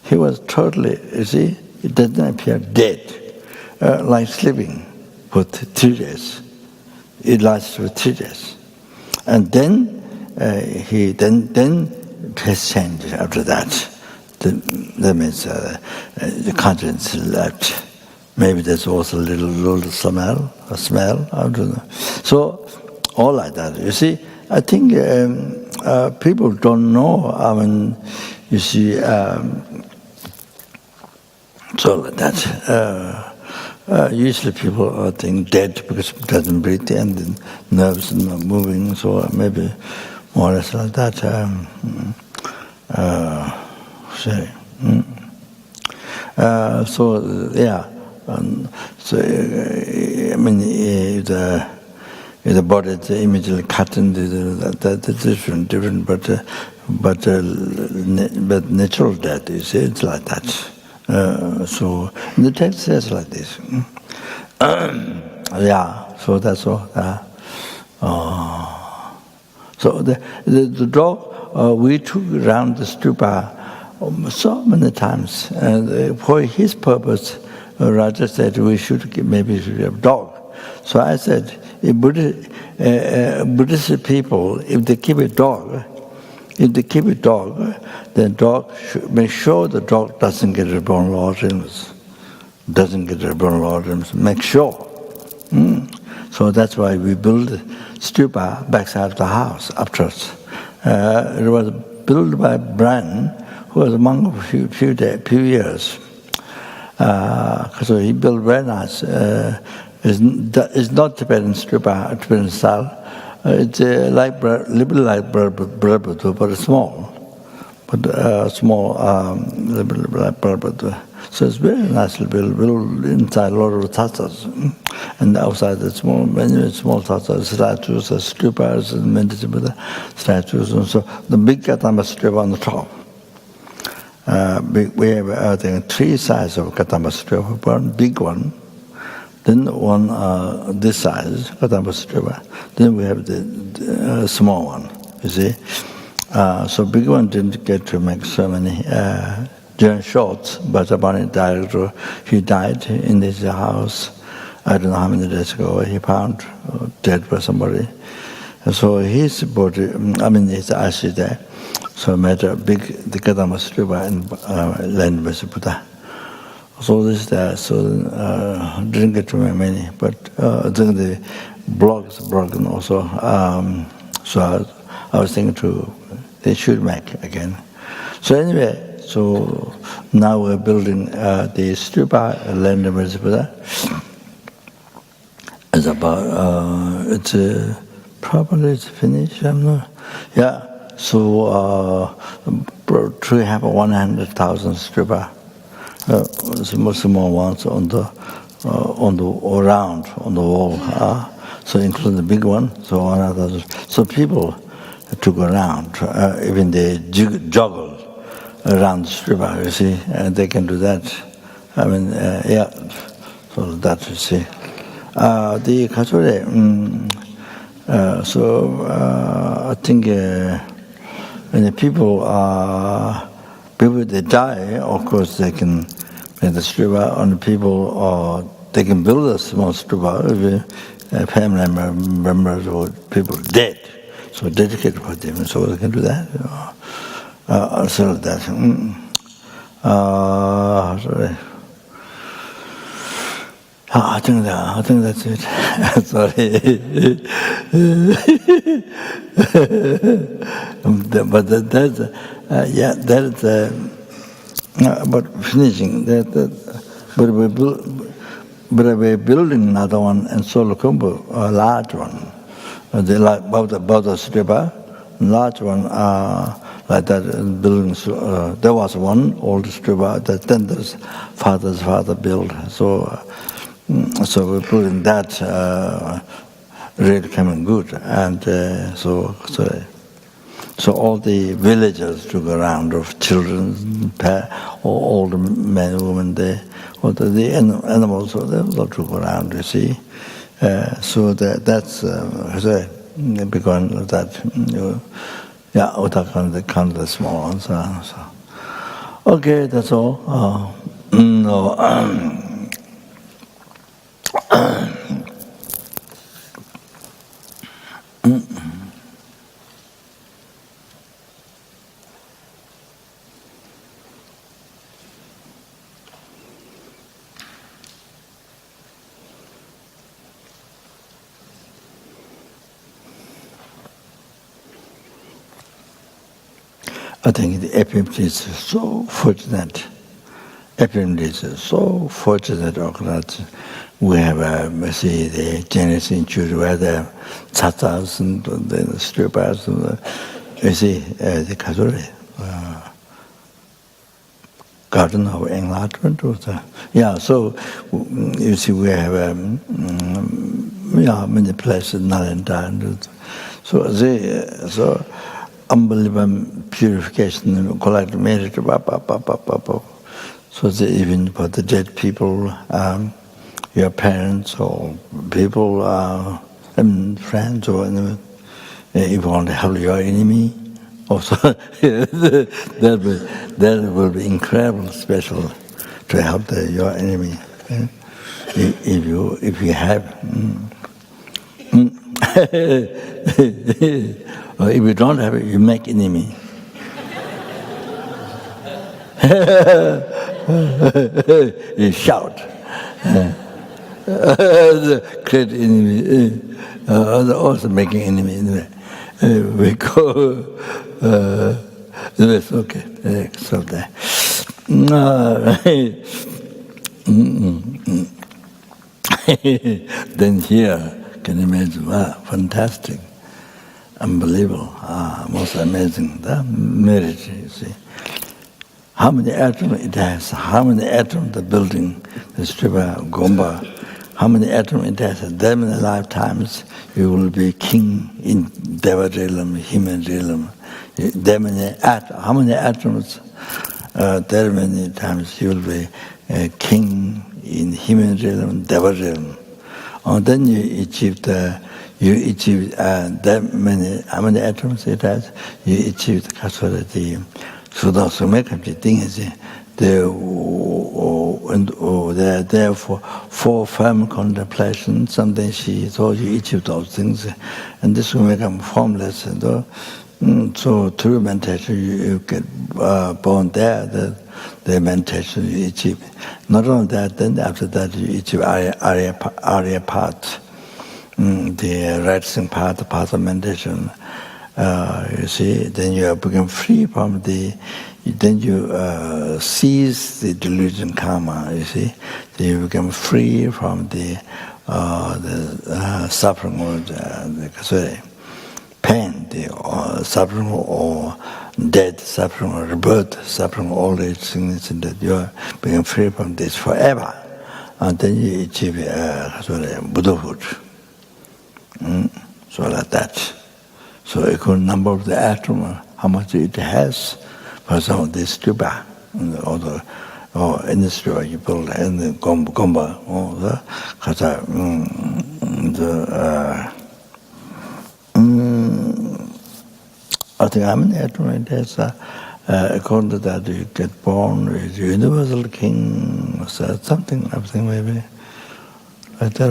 He was totally, you see, it doesn't appear dead, like sleeping for 3 days. It lasts for 3 days. And then he has changed after that. That means the conscience left. Maybe there's also a little smell, I don't know. So, all like that. You see, I think people don't know, you see, so like that. Usually people think dead because it doesn't breathe and the nerves are not moving, so maybe more or less like that. If the body is immediately cut into that's different, but natural death, you see, it's like that. So the text says like this. So that's all. So the dog we took around the stupa so many times, and for his purpose, Raja said maybe we should have dog. So I said, if Buddhist people, if they keep a dog, then dog should make sure the dog doesn't get reborn Lord illness. Make sure. So that's why we built stupa backside of the house, upstairs. It was built by Bran, who was a monk for a few years. So he built very nice. It's not Tibetan stupa, Tibetan style. It's like little like Brabatu, but small. Little like Brabatu. So it's very nicely built inside a lot of tatas. And outside the many small tatas, statues, stupas, and meditation statues. And so the big Kadamba stupa on the top. We have, I think, 3 sides of Kadamba stupa. One big one, then one this size, Kadamba stupa. Then we have the small one, you see. So big one didn't get to make so many during shorts, but about the director, he died in his house. I don't know how many days ago he found dead by somebody. And so his body, his ashes there. So made a big Kadamba stupa and land with Buddha. So this there, so didn't get to make many, but I think the blocks broken also. So I was thinking they should make again. So anyway, so now we're building the stupa land with Buddha. It's about, probably it's finished, I'm not, yeah. So to have 100,000 stupa, small ones on the around on the wall. So including the big one, so 100,000. So people to go around, even they juggle around the stupa, you see, and they can do that. Yeah, so that you see. The Khadro, I think when the people they die, of course they can make the stupa on the people, they can build a small stupa if family members or people dead, so dedicated for them, so they can do that. So that. Sorry. I think that's it. Sorry. But that's but finishing that. But we're building another one in Solokumbu, a large one. They like about the stupa, large one. Like that building. There was one old stupa that then the father's father built. So we're putting that really coming good, and so all the villagers took around of children, all the men, women there, all the animals, so they all took around. You see, so that's because that yeah, Otakan count the small ones. So. Okay, that's all. No. I think the FPMT is so fortunate. FPMT is so fortunate organization. We have, the Genesis Institute where the tatas and the stupas, the Khadro Garden of Enlargement. Yeah, so you see we have many places, Nalanda. So unbelievable purification, collect merit, so even for the dead people, your parents or people, friends, or anyone, if you want to help your enemy, also that will be incredible, special to help your enemy. If you have, or if you don't have it, you make enemy. You shout. Create enemy, also making enemy. Anyway, we go. It's okay. So there. Then here, can you imagine? Wow, fantastic, unbelievable, most amazing. The merit, you see. how many atoms it has, how many atoms the building, the stupa, gomba, how many atoms it has. That many lifetimes you will be king in Deva realm, human realm. How many atoms, there many times you will be king in human realm, Deva realm. And then you achieve that many, how many atoms it has, you achieve the causality. So that's what make up the thing is there for firm contemplation, something she told you each of those things, and this will make them formless. So through meditation you get born there, the meditation you achieve. Not only that, then after that you achieve Arya part, the rising part, the path of meditation. You see, then you become free from then you cease the delusion karma, you see. Then you become free from the suffering or the pain, the suffering or death, suffering or rebirth, suffering, all these things, that you are become free from this forever. And then you achieve Buddhahood. So like that. So equal number of the atom, how much it has. For example, this stupa, or in the stupa you build in the gomba, or I think how many atoms it has. According to that, you get born with universal king, or something maybe. Like that,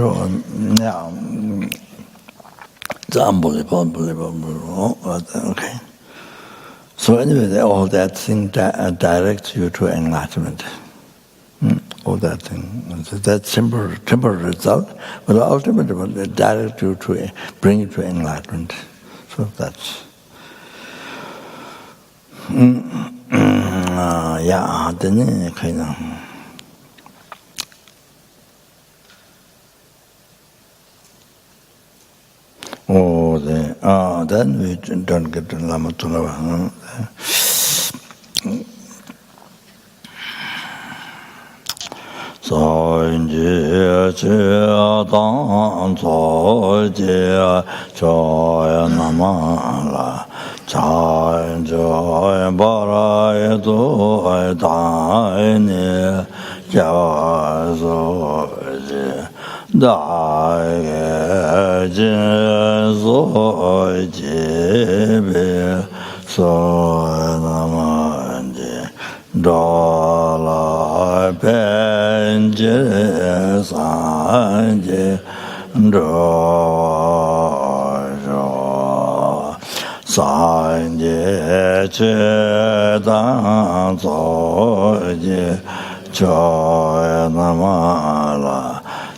it's unbelievable. Okay. So anyway, all that thing directs you to enlightenment. All that thing. So that's temporary result, but ultimately it directs you to bring you to enlightenment. So that's. Yeah, then kind of. Then we don't get the Lama to know. So in the dang so jia joy namala cha joy bara do dai ne ja so da ge so je be so namanje Dalai Benje Sanje Dojo Sanje Chedan Zoje Joy Namala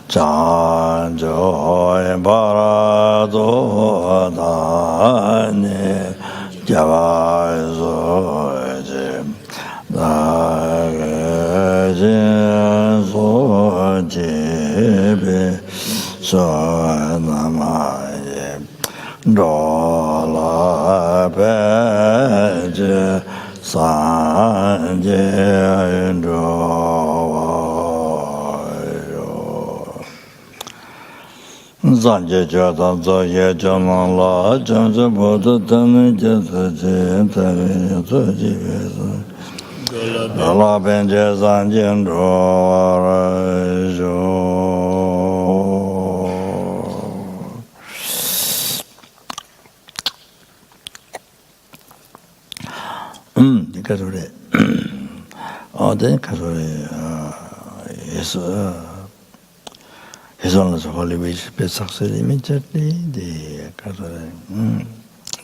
Chan Joy Barado Dane Jawai Zoje so jebe so namaye dola beje sanje do zanje jadan zoye jaman la janje bodo tane jese tare so jebe Dalai Benje Sanjin Rajo. Khadro. Then Khadro is almost holy wish, but success immediately. The Khadro.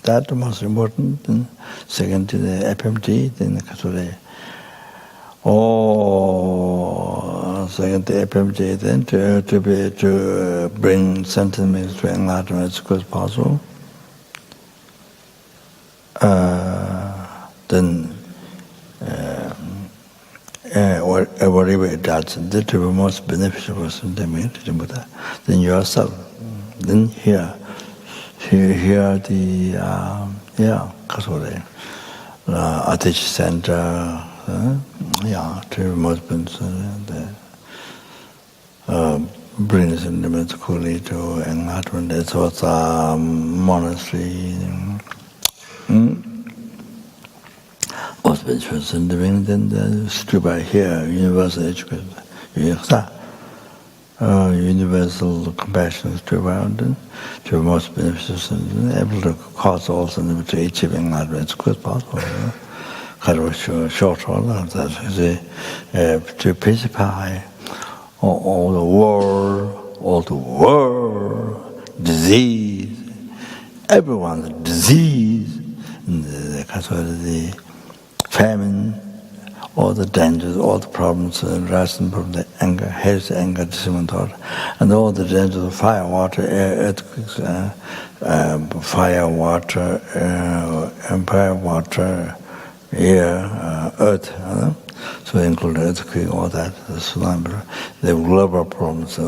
That the most important. Then second to the FPMT, then the Khadro. Second the FPMT, then to bring sentiments to enlightenment as quick as possible. Then whatever it does, that to be most beneficial person than yourself. Then here the Khadro, Attention Center, to husbands, brings in the Kuli to Engatman, that's what's a monastery. Husbands was in the wing, then the Stupa here, universal education, universal compassion is to most beneficial and able to cause also to achieving as quick as possible. Khadro short that to pacify all the world, disease, everyone's disease, the famine, all the dangers, all the problems, arising from the anger, hate, anger, discernment, and all the dangers of fire, water, air, earthquakes, fire, water, empire, water, air, earth. So include earthquake, all that, the tsunami, the global problems.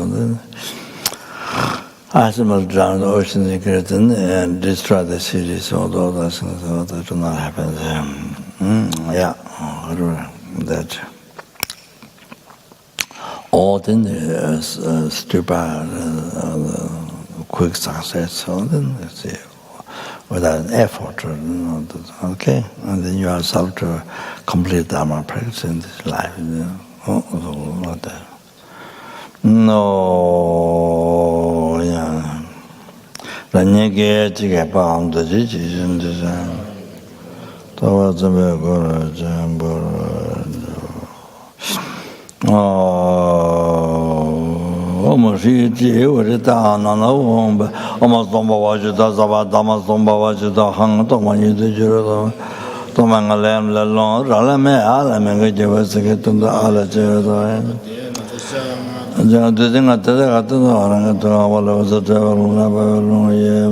Animals drown in the ocean and destroy the cities, all those things, all that do not happen. That all the stupid, quick success, so then without an effort, okay, and then you are self to complete Dharma practice in this life, not that. No, yeah. The nigga chicken bomb the decision design. Towards the almost you were down on the womb, almost don't watch it as about Damas, don't watch it, hung to when you did your Tomangalam, the long, Ralame, Alam, give us to get to the Alajer. The thing at the Orang to our was a travel, never long, yeah,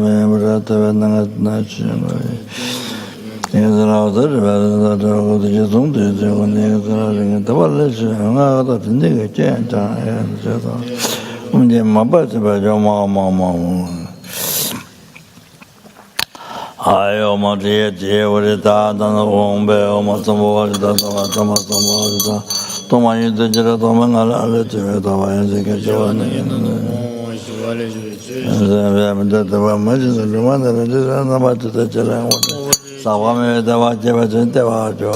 Savame deva jeva jeva jo,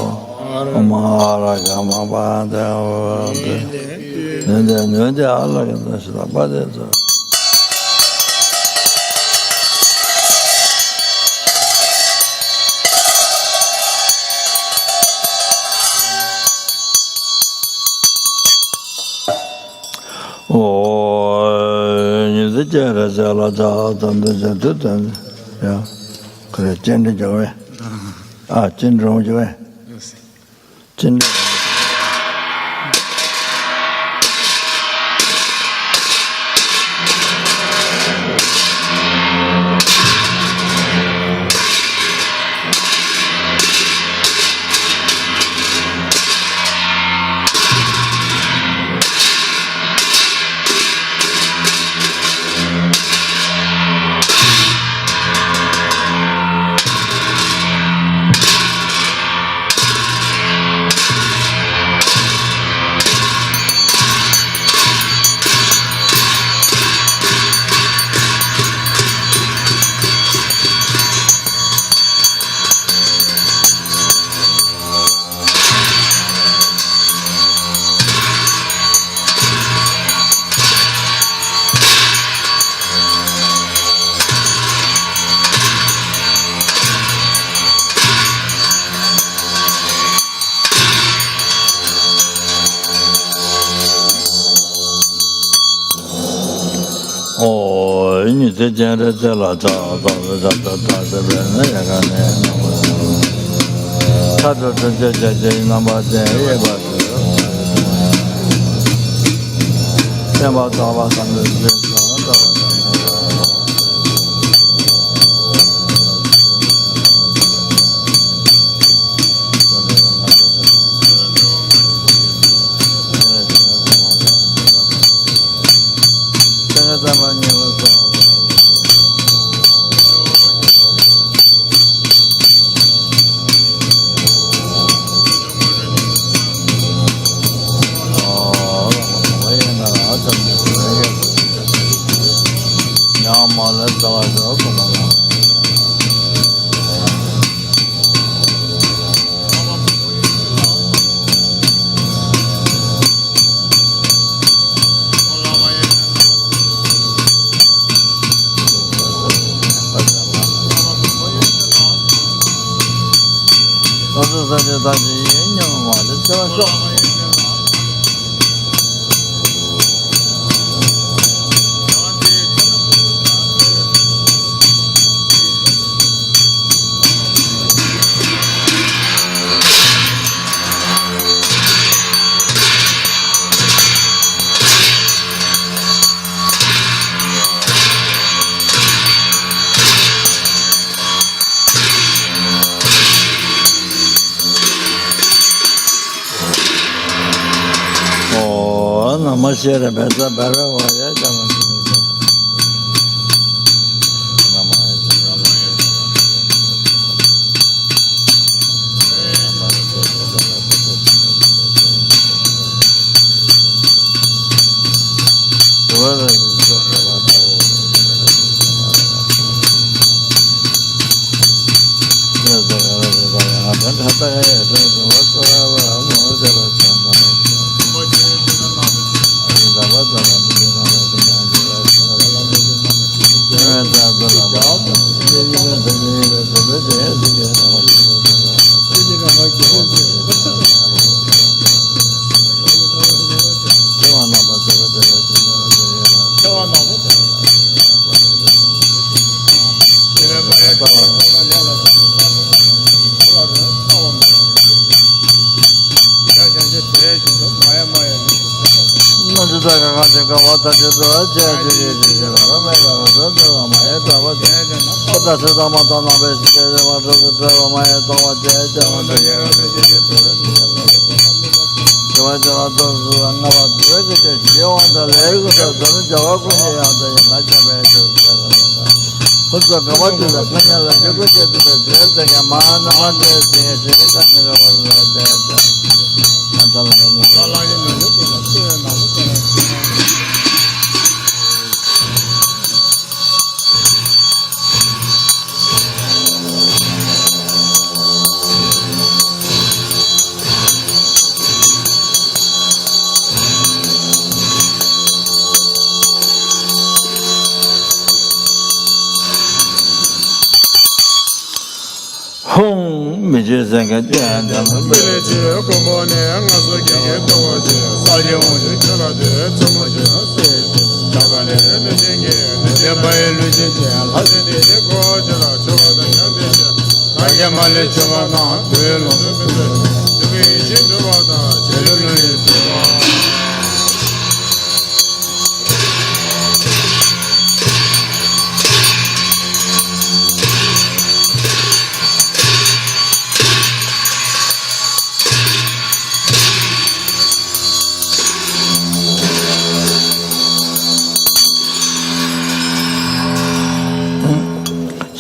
Omara gama bada, nende Allah kena sudah bada jo. Oh, ni sejarah jalan jalan dan ya, kerja ni jauh. Chân rong chứ ấy. Chân这件的这了这这边那个呢，他这那么这也不是，先把早把三个这 Share better, better,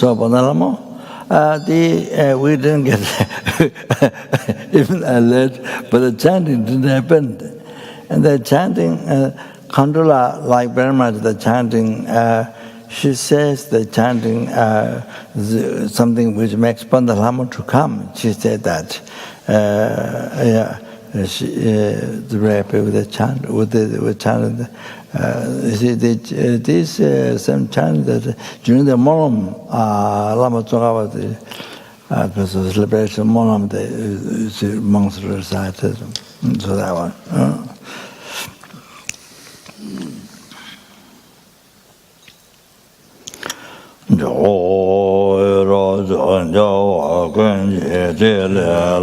So, Lama, we didn't get even alert, but the chanting didn't happen. And the chanting, Khandula, like very much the chanting, she says the chanting something which makes Pandal Lama to come. She said that. She very happy with the chant, with chanting. This some chant that during the Moram, Lama Tsongkhapa, the celebration Moram, the monks recited. So that one.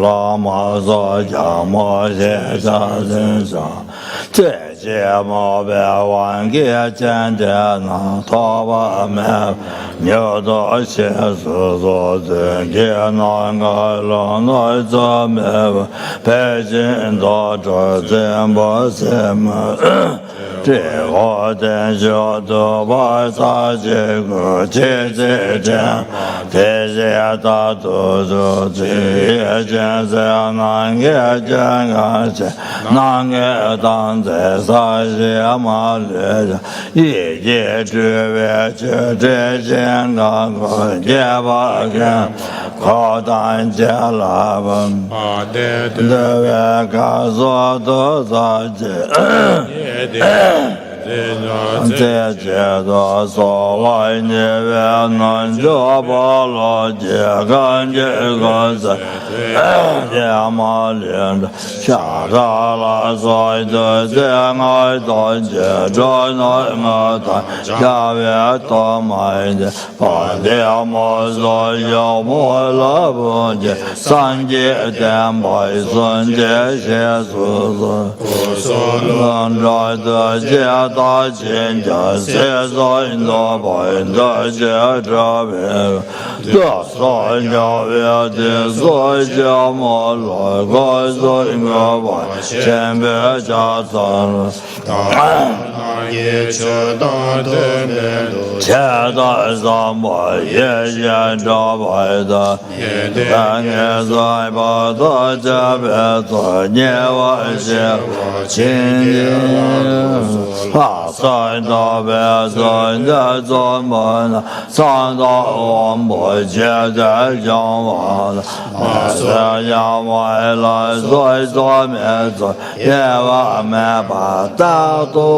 Lama sa jama se sa sen sa, te che ma be wan ge chen de na ta ba me, nyo da se su zo de ge na ga la na za me, pe jin da zhe zen ba se me. 这我的小都把他这个姐姐讲，这些大都是这些讲这南个讲个这南个当在啥些马来着，一节只为这讲个也把个靠单家拉本，这位告诉多少这。Te do so lai ne ve nan jo ba lo je gan je go sa ya ma lian sha ra la so de de ngai do je zhe na ma ta ya ve to mai de pa de mo so yo mo la bu je san je de bai sun je xie su su lan zai de jie da jian jia xie zai no bai de jie zhe be de sai ya ve de zai jia mo lai gai zai ge bai qian be jia zan ye che da de me che da zan bai ye ye zha bai de dan ye zai ba de jia be zai nie wa xie qin ha sai da be zai de zan ma na san da wan bai jie de jiang wa de ma se ya wai lai zai zai me zai ye wa me ba da do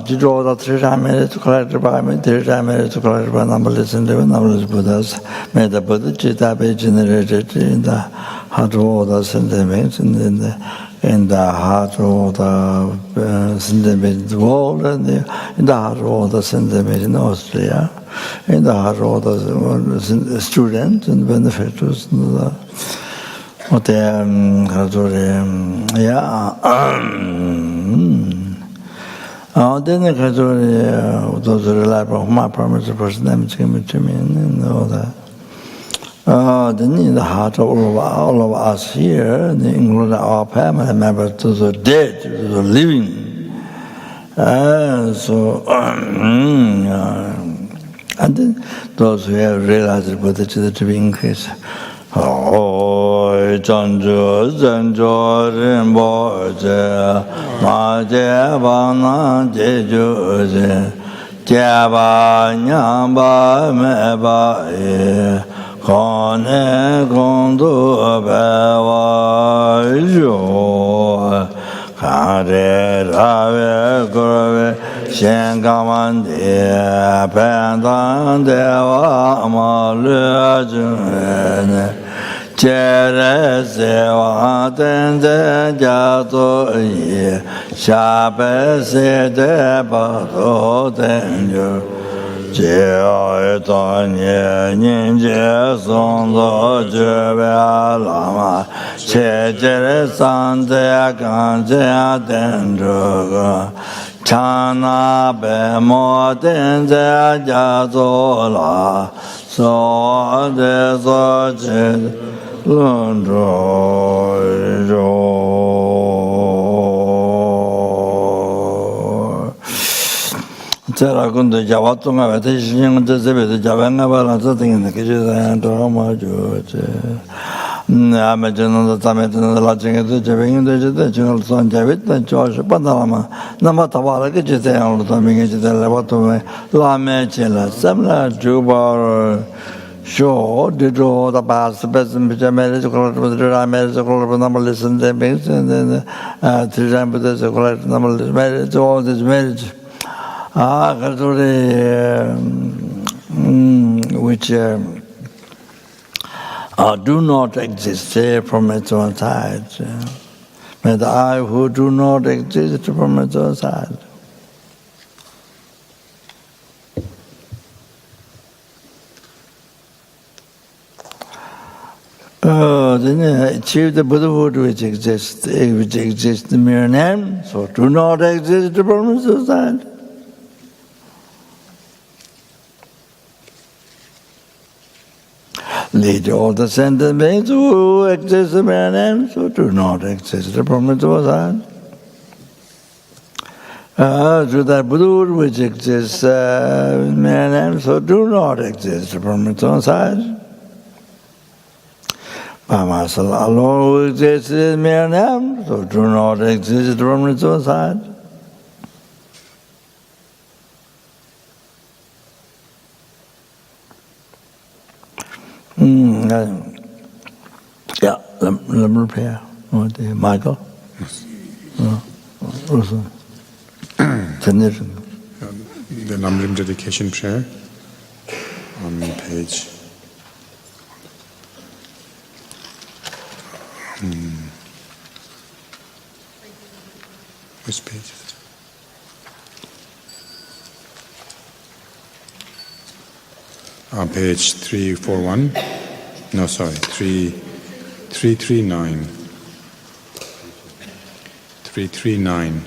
To draw the 3 times to collect by me, 3 times to collect by numberless and numberless Buddhas, made the Buddha Chitta be generated in the heart of the sentiments and in the heart of the sentiments world and in the heart of the sentiments in Austria, in the heart of the students and benefactors. What they then the Khadro, those reliable my promise of person name came to me and all that. Then in the heart of all of us here, including our family members, to the dead, to the living. And then those who have realized the Buddha to be increased. Oh, Chanju Zanjo Rinpoche Ma Jeba Na Jeju Jeba Nyamba Meba Kone Kondu Bewa Jo Kare Rave Kurve Shenkamandi Pendan Deva Malujune Chere Sewa Tenze Jato Yi Shape Sede Pato Tenjo Jeo Tanye Ninje Sondo Jebe Lama Che Jere Sante Kanje Tenjo Chana Bemo Tenze Jato La So De So Che C'era quando già fatto una volta ci siamo già sapete già venga parlato che ci sono ma giù a me non da tamete nella gente già vengono già ci non sono già vita ciò si parla ma non ma tavala che ci sono también ci delle volte la me ce la sembra giù Sure, did all the bars, the best in the marriage, the marriage, the number listen, the base, and then 3 times the correct number marriage, all this marriage. Khadro, which do not exist from its own side. But I who do not exist from its own side. Then achieve the Buddhahood which exists the mere name, so do not exist the problems of that. Lead all the sentient beings who exist the mere name, so do not exist the problems of that. To that Buddhahood which exists the mere name, so do not exist the problems of that. Myself alone who exists in mere name, so do not exist from its own side. Yeah, let me repair. Michael? The Namrim dedication prayer on page. Which page is it? On page 341. No, sorry, 339. 339.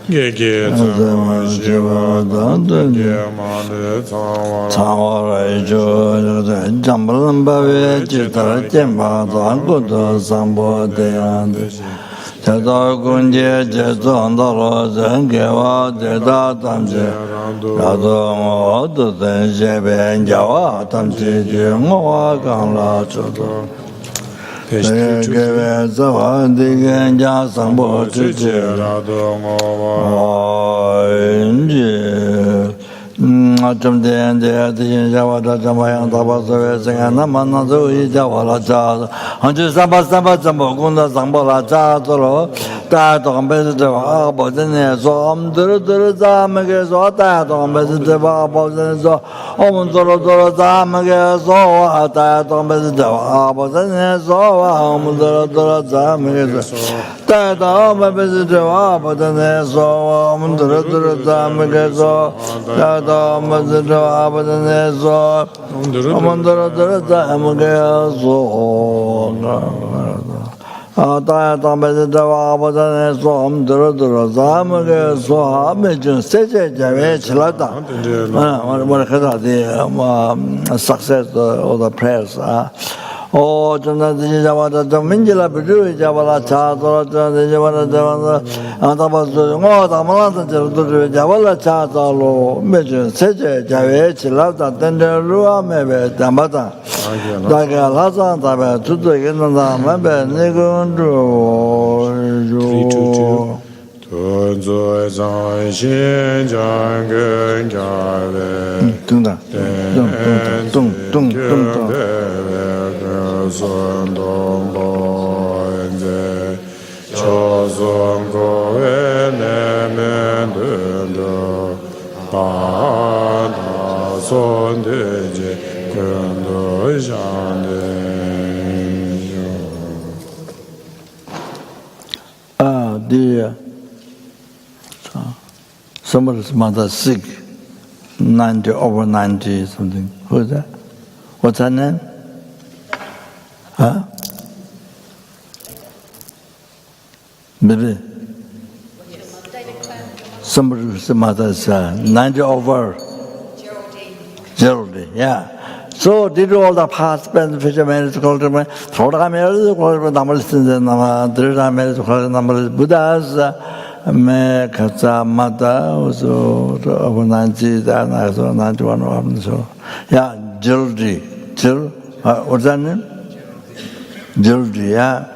Gege Zama Shiva Dante Tawara Jo Jambalamba Chitara Chemba Tankuto Sambo Deyande Chata Kunje Cheto Andaro Zengewa Cheta Tamche Rato Moto Tenshebe Njawa Tamche Jimowa Kamla Choto Geve Zawa Digen Ja Sambo Chiche Inje Chum Den De Dijin Jawa Da Jamayang Taba Sove Senga Nama Nazo Yi Jawa La Cha Hanchu Samba Samba Sambo Kunda Sambo La Cha Zoro Da Tong Bezi Jawa Abo Zene So Om Duru Duru Zamage So Da Tong Bezi Jawa Abo Zene So Om Duru Duru Zamage So Da Tong Bezi Jawa Abo Zene So Om Duru Duru Zamage So Da Tong Bezi Jawa Abo Zene So Om Duru Duru Zamage So Da Tong Bezi Jawa Abo Zene So Om Duru Duru Zamage So Daya Tambezi Jawa Abodane So Om Duru Duru Zamage So Amijun Seche Jave Chilata What the success of the prayers Oh, Jana Javada Minjila Bidu Javala Chato, Javada Javana, Antabazu, Tamalata Javala Chato, Major Seche, Jave, Chilata, Tender Rua, Mebe, Tamata, Daga Laza, Taba, Tutu, Mebe, Nigun, 322 Tunzo Zai Xin Jang Gen Gyale Sun Dong Lo Enze Cho Sun Ko Ne Men Dun Do Ba Da Sun De Je Kun Do Shan De dear, somebody's mother sick, 90 over 90 something. Who is that? What's her name? Huh? Maybe. Somebody's mother's 90 over. Geraldine, yeah. So did all the past benefits of marriage culture, Thoda marriage culture, numbers in the Nama, Drida marriage culture, numbers Buddhas, Me Katsa Mata, also over 90, and I saw 91 of them. So, yeah, Geraldine. What's that name? Geraldine, yeah.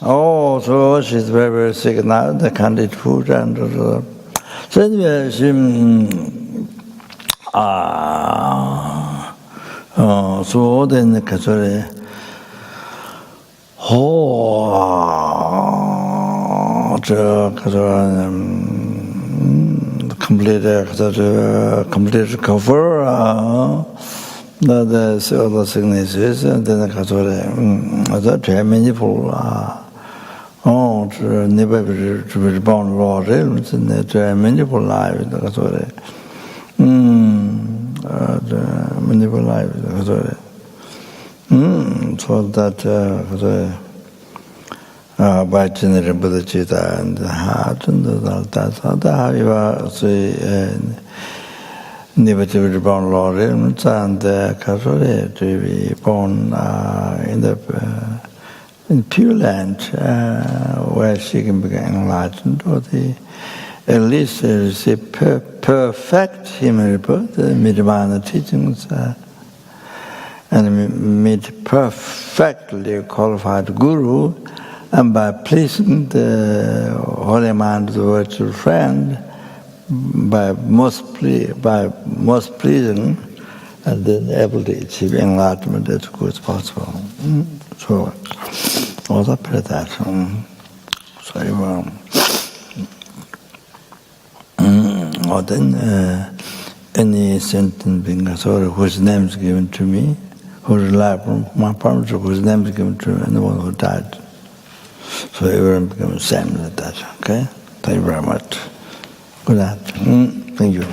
Oh, so she's very, very sick now. They can't eat food. And so anyway, she. So then Khadro complete cover the other signatures and then Khadro very many people never to be born law realms and there many people live in Khadro many people live so that by general Buddha Chita and the heart and the how never to be born law realms and Khadro to be born in Pure Land where she can become enlightened or at least receive perfect human rebirth, the Nirvana teachings, and meet perfectly qualified Guru, and by pleasing the holy mind, the virtual friend, by most pleasing, and then able to achieve enlightenment as good as possible. So, all up to that. So, or then any sentient being whose name is given to me, whose life, my promise, whose name is given to me, and the one who died. So everyone becomes the same like that. Okay? Thank you very much. Good night. Thank you.